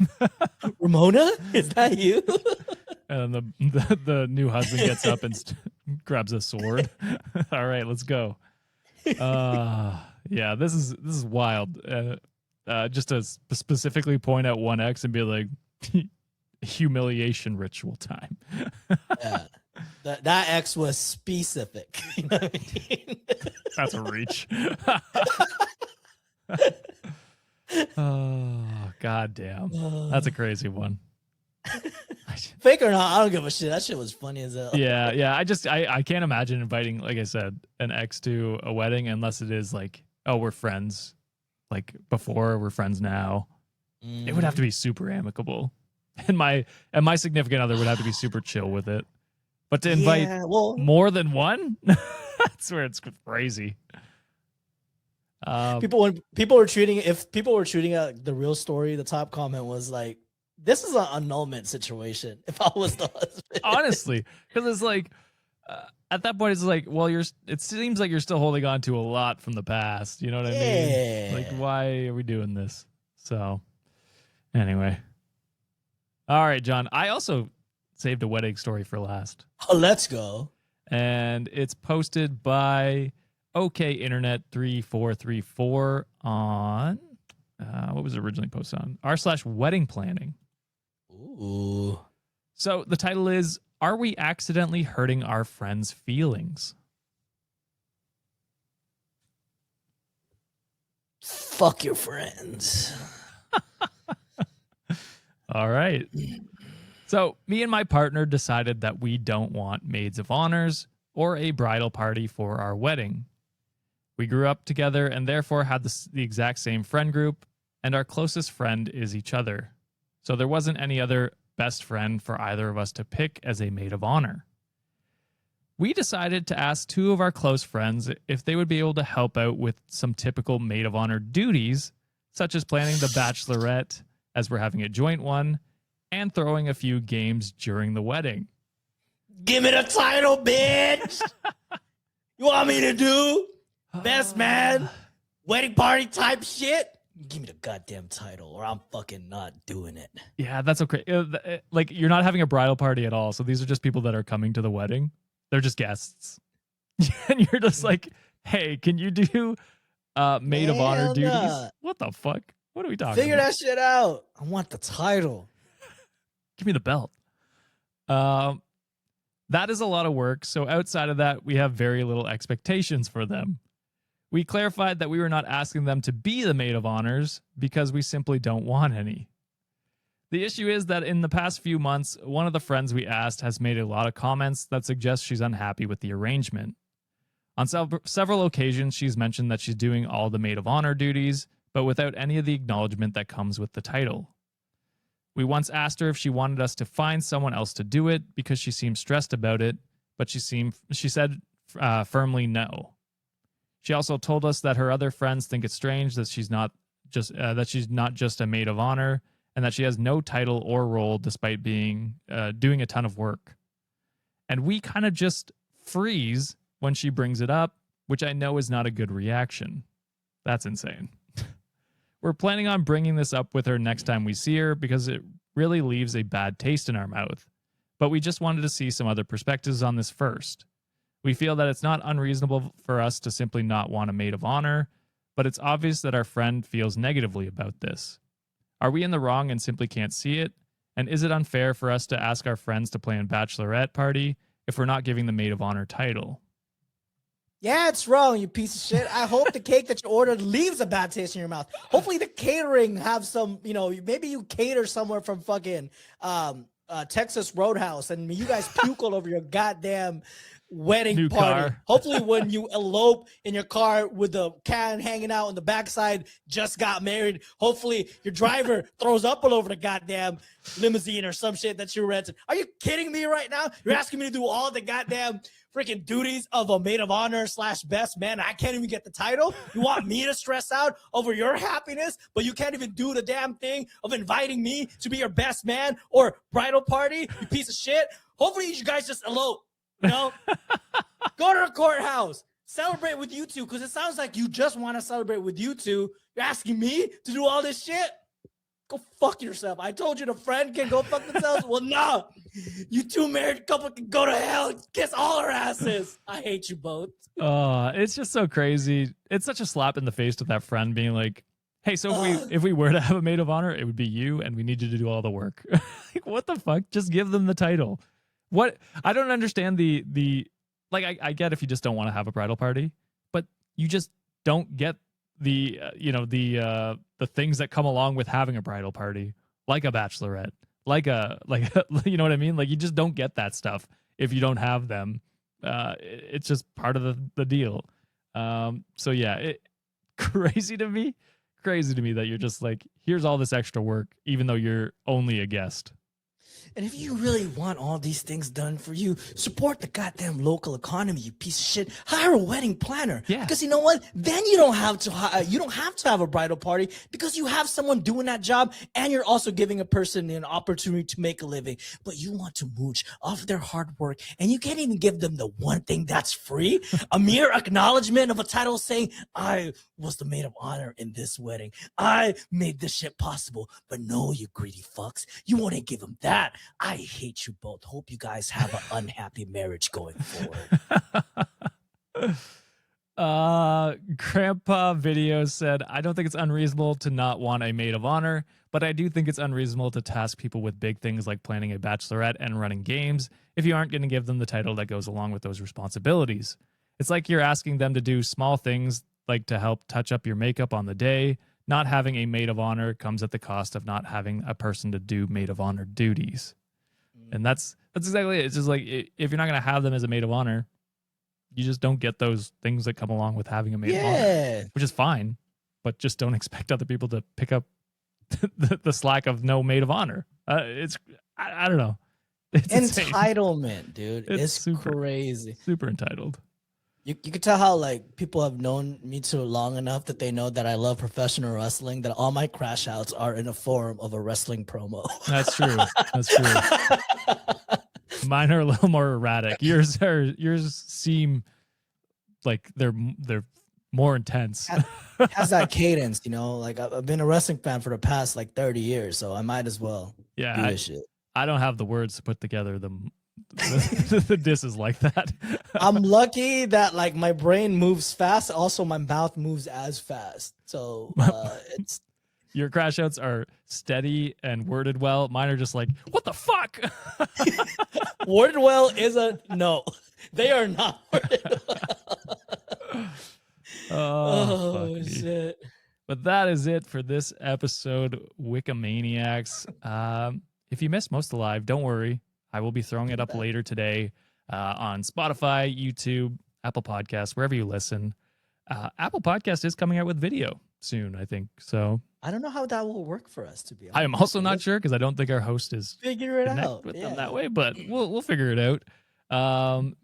Ramona, is that you? And the new husband gets up and grabs a sword. All right, let's go. Yeah, this is wild. Just to specifically point out one ex and be like, humiliation ritual time. Yeah. That ex was specific. You know what I mean? That's a reach. Oh, god damn. That's a crazy one. Fake or not, I don't give a shit. That shit was funny as hell. Yeah. I can't imagine inviting, like I said, an ex to a wedding unless it is like, oh, we're friends. Like before, we're friends now. It would have to be super amicable. And my significant other would have to be super chill with it. But to invite more than one, that's where it's crazy. People were treating the real story, the top comment was like, "This is an annulment situation." If I was the husband, honestly, because it's like at that point, it's like, well, it seems like you're still holding on to a lot from the past. You know what I mean? Like, why are we doing this? So, anyway, all right, John. I also saved a wedding story for last. Oh, let's go. And it's posted by OK Internet 3434 on what was it originally posted on? r/wedding planning. Ooh. So the title is, "Are we accidentally hurting our friends' feelings?" Fuck your friends. All right. So me and my partner decided that we don't want maids of honors or a bridal party for our wedding. We grew up together and therefore had the exact same friend group, and our closest friend is each other. So there wasn't any other best friend for either of us to pick as a maid of honor. We decided to ask two of our close friends if they would be able to help out with some typical maid of honor duties, such as planning the bachelorette, as we're having a joint one, and throwing a few games during the wedding. Give me the title, bitch. You want me to do best man, wedding party type shit? Give me the goddamn title or I'm fucking not doing it. Yeah, that's okay. Like, you're not having a bridal party at all. So these are just people that are coming to the wedding. They're just guests. And you're just like, hey, can you do maid of honor duties? What the fuck? What are we talking Figure about? that shit out. I want the title. Give me the belt. That is a lot of work. So outside of that, we have very little expectations for them. We clarified that we were not asking them to be the maid of honors because we simply don't want any. The issue is that in the past few months, one of the friends we asked has made a lot of comments that suggest she's unhappy with the arrangement. On several occasions, she's mentioned that she's doing all the maid of honor duties, but without any of the acknowledgement that comes with the title. We once asked her if she wanted us to find someone else to do it because she seemed stressed about it, but she said firmly no. She also told us that her other friends think it's strange that she's not just a maid of honor, and that she has no title or role despite being doing a ton of work. And we kind of just freeze when she brings it up, which I know is not a good reaction. That's insane. We're planning on bringing this up with her next time we see her because it really leaves a bad taste in our mouth. But we just wanted to see some other perspectives on this first. We feel that it's not unreasonable for us to simply not want a maid of honor, but it's obvious that our friend feels negatively about this. Are we in the wrong and simply can't see it? And is it unfair for us to ask our friends to plan a bachelorette party if we're not giving the maid of honor title? Yeah, it's wrong, you piece of shit. I hope the cake that you ordered leaves a bad taste in your mouth. Hopefully the catering have some, maybe you cater somewhere from fucking Texas Roadhouse and you guys puke all over your goddamn wedding New party. car. Hopefully when you elope in your car with the can hanging out on the backside, just got married. Hopefully your driver throws up all over the goddamn limousine or some shit that you rented. Are you kidding me right now? You're asking me to do all the goddamn freaking duties of a maid of honor / best man. I can't even get the title. You want me to stress out over your happiness, but you can't even do the damn thing of inviting me to be your best man or bridal party, you piece of shit. Hopefully you guys just elope, Go to the courthouse, celebrate with you two, because it sounds like you just want to celebrate with you two. You're asking me to do all this shit? Go fuck yourself. I told you the friend can go fuck themselves. Well, no. You two married couple can go to hell and kiss all our asses. I hate you both. It's just so crazy. It's such a slap in the face to that friend being like, hey, so if we were to have a maid of honor, it would be you and we need you to do all the work. Like, what the fuck? Just give them the title. What? I don't understand the I get if you just don't want to have a bridal party, but you just don't get the things that come along with having a bridal party, like a bachelorette, you know what I mean? Like, you just don't get that stuff if you don't have them. It's just part of the deal. So yeah, crazy to me that you're just like, here's all this extra work, even though you're only a guest. And if you really want all these things done for you, support the goddamn local economy, you piece of shit. Hire a wedding planner. Yeah. Because you know what? Then you don't have to have a bridal party because you have someone doing that job, and you're also giving a person an opportunity to make a living. But you want to mooch off their hard work, and you can't even give them the one thing that's free, a mere acknowledgement of a title saying, I was the maid of honor in this wedding. I made this shit possible. But no, you greedy fucks. You won't give them that. I hate you both. Hope you guys have an unhappy marriage going forward. Grandpa Video said, I don't think it's unreasonable to not want a maid of honor, but I do think it's unreasonable to task people with big things like planning a bachelorette and running games if you aren't going to give them the title that goes along with those responsibilities. It's like you're asking them to do small things like to help touch up your makeup on the day. Not having a maid of honor comes at the cost of not having a person to do maid of honor duties. And that's exactly it. It's just like, if you're not going to have them as a maid of honor, you just don't get those things that come along with having a maid of honor, which is fine, but just don't expect other people to pick up the slack of no maid of honor. I don't know. It's entitlement, insane. Dude. It's super crazy. Super entitled. You can tell how like people have known me too long enough that they know that I love professional wrestling, that all my crash outs are in a form of a wrestling promo. That's true. That's true. Mine are a little more erratic. Yours seem like they're more intense. Has that cadence, you know? Like I've been a wrestling fan for the past like 30 years, so I might as well do this shit. I don't have the words to put together the disses like that. I'm lucky that like my brain moves fast. Also, my mouth moves as fast. So it's your crash outs are steady and worded well. Mine are just like, what the fuck? Worded well is a no. They are not worded well. Oh shit. But that is it for this episode, Wikimaniacs. If you missed most of the live, don't worry. I will be throwing it up later today on Spotify, YouTube, Apple Podcasts, wherever you listen. Apple Podcast is coming out with video soon, I think. So I don't know how that will work for us, to be honest. I am also not sure because I don't think our host is figure it out with them that way, but we'll figure it out.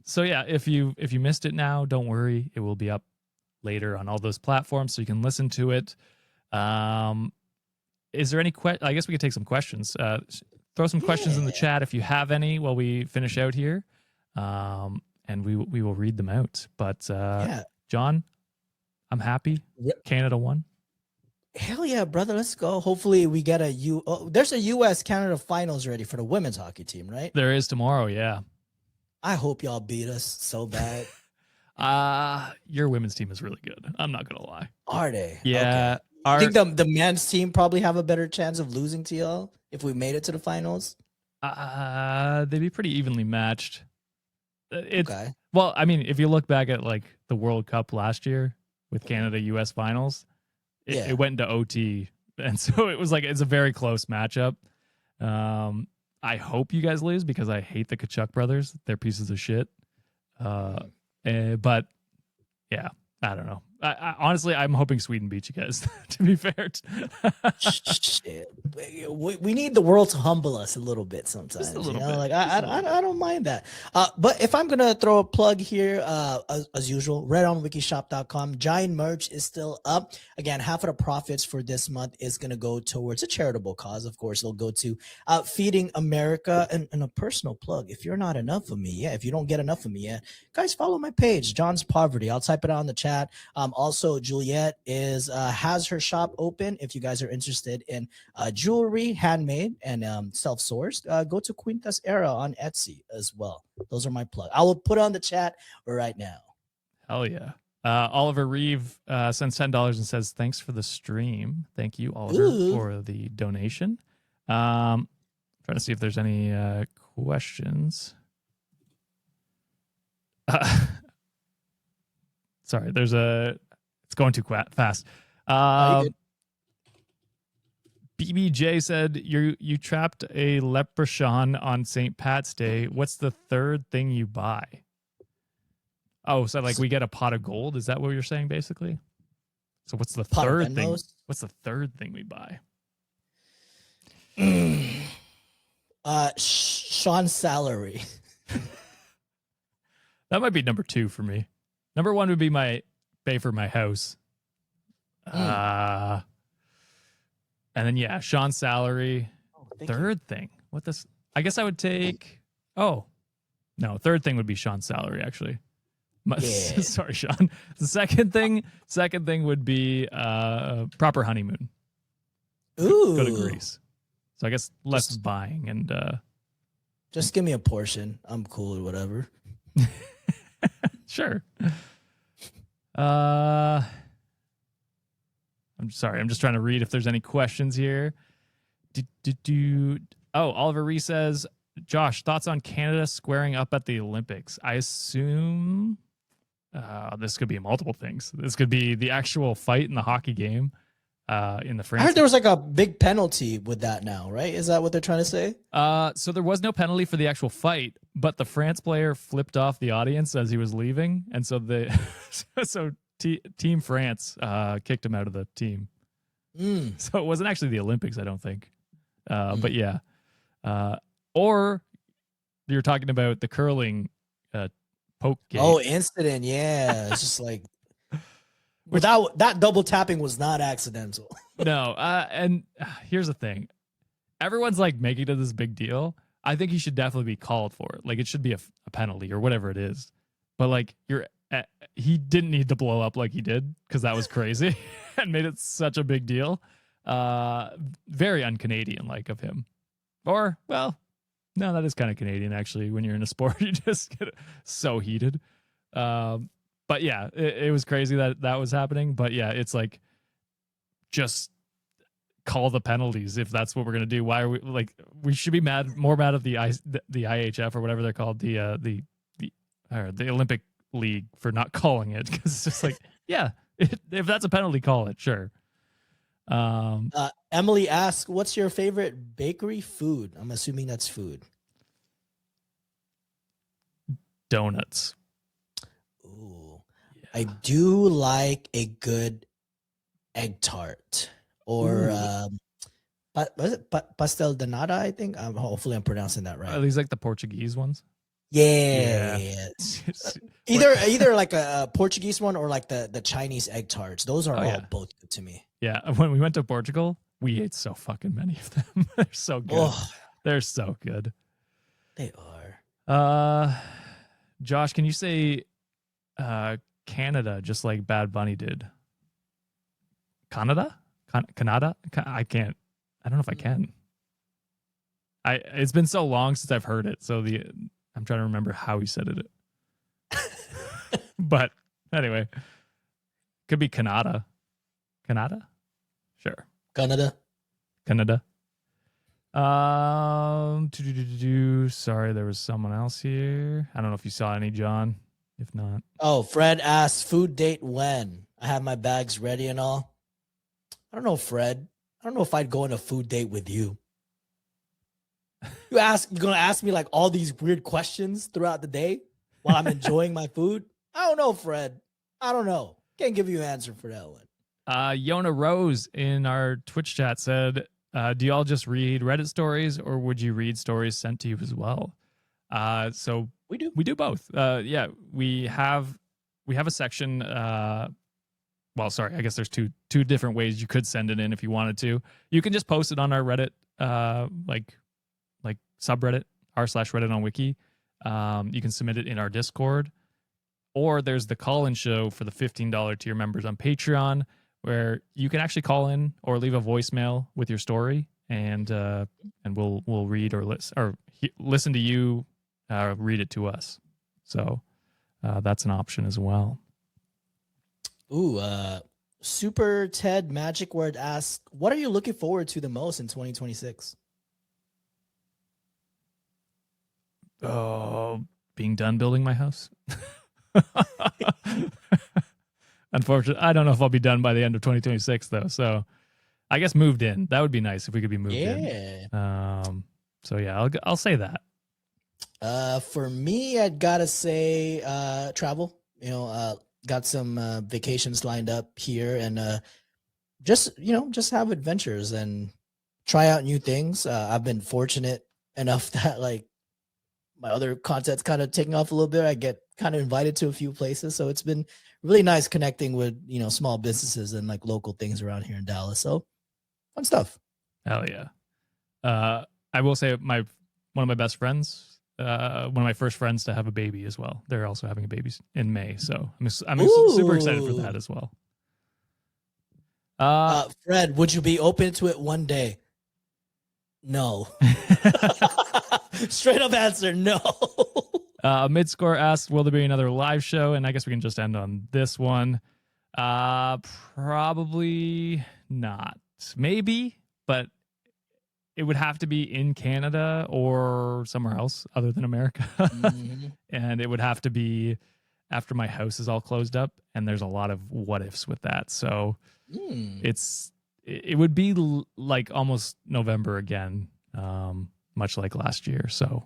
So yeah, if you missed it now, don't worry. It will be up later on all those platforms so you can listen to it. Is there any I guess we could take some questions. Throw some questions in the chat if you have any while we finish out here, and we will read them out. But John, I'm happy. Canada won. Hell yeah, brother! Let's go. Hopefully we get there's a U.S. Canada finals ready for the women's hockey team, right? There is tomorrow. Yeah. I hope y'all beat us so bad. Your women's team is really good. I'm not gonna lie. Are they? Yeah. Okay. I think the men's team probably have a better chance of losing to y'all if we made it to the finals. They'd be pretty evenly matched. Okay. Well, I mean, if you look back at like the World Cup last year with Canada US finals, it went into OT, and so it was like it's a very close matchup. I hope you guys lose because I hate the Kachuk brothers. They're pieces of shit. But yeah, I don't know. I honestly, I'm hoping Sweden beats you guys, to be fair. Shit. We need the world to humble us a little bit sometimes. Just a little bit. Like I don't mind that. But if I'm gonna throw a plug here, as usual, redonwikishop.com. Giant merch is still up. Again, half of the profits for this month is gonna go towards a charitable cause. Of course, it'll go to feeding America. And a personal plug. If you're not enough of me, if you don't get enough of me yet, guys, follow my page, John's Poverty. I'll type it out in the chat. Also, Juliet has her shop open. If you guys are interested in jewelry, handmade, and self-sourced, go to Quintas Era on Etsy as well. Those are my plug. I will put on the chat right now. Hell yeah. Oliver Reeve sends $10 and says, thanks for the stream. Thank you, Oliver, for the donation. Trying to see if there's any questions. Sorry, it's going too fast. BBJ said you trapped a leprechaun on St. Pat's Day. What's the third thing you buy? Oh, so like we get a pot of gold? Is that what you're saying basically? So what's the Pot of third thing? Venmos? What's the third thing we buy? Sean's salary. That might be number 2 for me. Number 1 would be my pay for my house. And then yeah, Sean's salary. Third thing. What this? I guess I would take. Oh, no. Third thing would be Sean's salary. Actually, sorry, Sean. The second thing would be proper honeymoon. Ooh, Go to Greece. So I guess less buying and. Just give me a portion. I'm cool or whatever. Sure. I'm sorry. I'm just trying to read if there's any questions here. Oh, Oliver Reese says, Josh, thoughts on Canada squaring up at the Olympics? I assume this could be multiple things. This could be the actual fight in the hockey game in the France. I heard there was like a big penalty with that now, right? Is that what they're trying to say? So there was no penalty for the actual fight, but the France player flipped off the audience as he was leaving, and so Team France kicked him out of the team. So it wasn't actually the Olympics, I don't think. But yeah. Or you're talking about the curling poke game. Oh, incident. Yeah. It's just like that double tapping was not accidental. No. And here's the thing. Everyone's like making it this big deal. I think he should definitely be called for it. Like it should be a penalty or whatever it is. But like he didn't need to blow up like he did because that was crazy and made it such a big deal. Very un-Canadian like of him. Or, well, no, that is kind of Canadian actually. When you're in a sport, you just get so heated. But yeah, it was crazy that was happening. But yeah, it's like just call the penalties if that's what we're gonna do. Why are we like? We should be more mad at the IHF or whatever they're called, the Olympic League for not calling it, because it's just like, yeah, if that's a penalty, call it, sure. Emily asks, what's your favorite bakery food? I'm assuming that's food. Donuts. Ooh, yeah. I do like a good egg tart or was it pastel de nata? I think. Hopefully, I'm pronouncing that right. Are these like the Portuguese ones? Yeah. Either like a Portuguese one or like the Chinese egg tarts. Those are all both good to me. Yeah, when we went to Portugal, we ate so fucking many of them. They're so good. Oh, they're so good. They are. Josh, can you say Canada just like Bad Bunny did? Canada? Canada? I can't. I don't know if I can. It's been so long since I've heard it, so I'm trying to remember how he said it. But anyway, could be Canada. Canada? Sure. Canada. Sorry, there was someone else here. I don't know if you saw any, John. If not. Oh, Fred asked, food date when? I have my bags ready and all. I don't know, Fred. I don't know if I'd go on a food date with you. You're gonna ask me like all these weird questions throughout the day while I'm enjoying my food? I don't know, Fred. I don't know. Can't give you an answer for that one. Yona Rose in our Twitch chat said, do y'all just read Reddit stories or would you read stories sent to you as well? So we do both. Yeah, we have a section. Well, sorry, I guess there's two different ways you could send it in if you wanted to. You can just post it on our Reddit, like subreddit, r/Reddit on Wiki. You can submit it in our Discord, or there's the call-in show for the $15 tier members on Patreon, where you can actually call in or leave a voicemail with your story, and we'll read or listen to you read it to us. So that's an option as well. Ooh, Super Ted Magic Word asks, what are you looking forward to the most in 2026? Oh, being done building my house. Unfortunately, I don't know if I'll be done by the end of 2026 though. So I guess moved in. That would be nice if we could be moved in. Yeah. So yeah, I'll say that. For me, I'd gotta say travel. Got some vacations lined up here, and just have adventures and try out new things. I've been fortunate enough that like my other content's kind of taking off a little bit. I get kind of invited to a few places, so it's been really nice connecting with small businesses and like local things around here in Dallas. So fun stuff. Hell yeah. I will say one of my best friends, one of my first friends to have a baby as well. They're also having a baby in May, so I'm super excited for that as well. Fred, would you be open to it one day? No. Straight up answer, no. Midscore asked, will there be another live show? And I guess we can just end on this one. Probably not. Maybe, but it would have to be in Canada or somewhere else other than America. Mm-hmm. And it would have to be after my house is all closed up, and there's a lot of what ifs with that. So it would be like almost November again, much like last year. So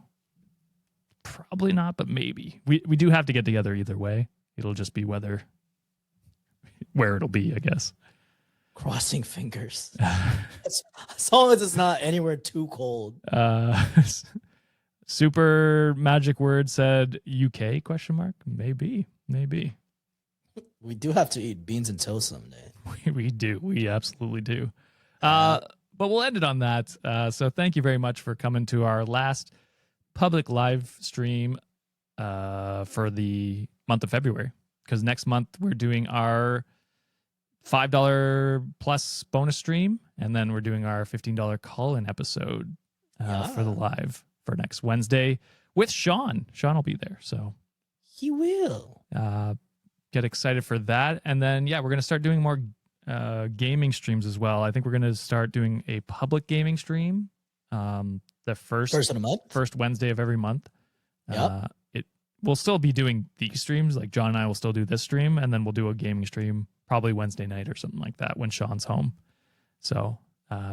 probably not, but maybe. We do have to get together either way. It'll just be where it'll be, I guess. Crossing fingers. As long as it's not anywhere too cold. Super magic word said UK ? Maybe. We do have to eat beans and toast someday. We do. We absolutely do. But we'll end it on that. So thank you very much for coming to our last public live stream for the month of February. Because next month we're doing our $5 plus bonus stream, and then we're doing our $15 call-in episode for the live for next Wednesday with Sean. Sean will be there, so he will. Get excited for that. And then we're going to start doing more gaming streams as well. I think we're going to start doing a public gaming stream the first of the month, first Wednesday of every month. We'll still be doing these streams, like John and I will still do this stream, and then we'll do a gaming stream probably Wednesday night or something like that when Sean's home. So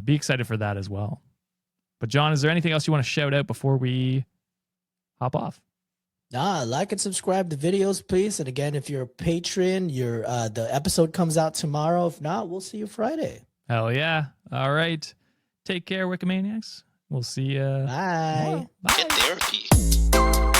be excited for that as well. But John, is there anything else you want to shout out before we hop off? Like and subscribe to videos, please. And again, if you're a patron, the episode comes out tomorrow. If not, we'll see you Friday. Hell yeah. All right. Take care, Wikimaniacs. We'll see you. Bye. Bye. Get therapy.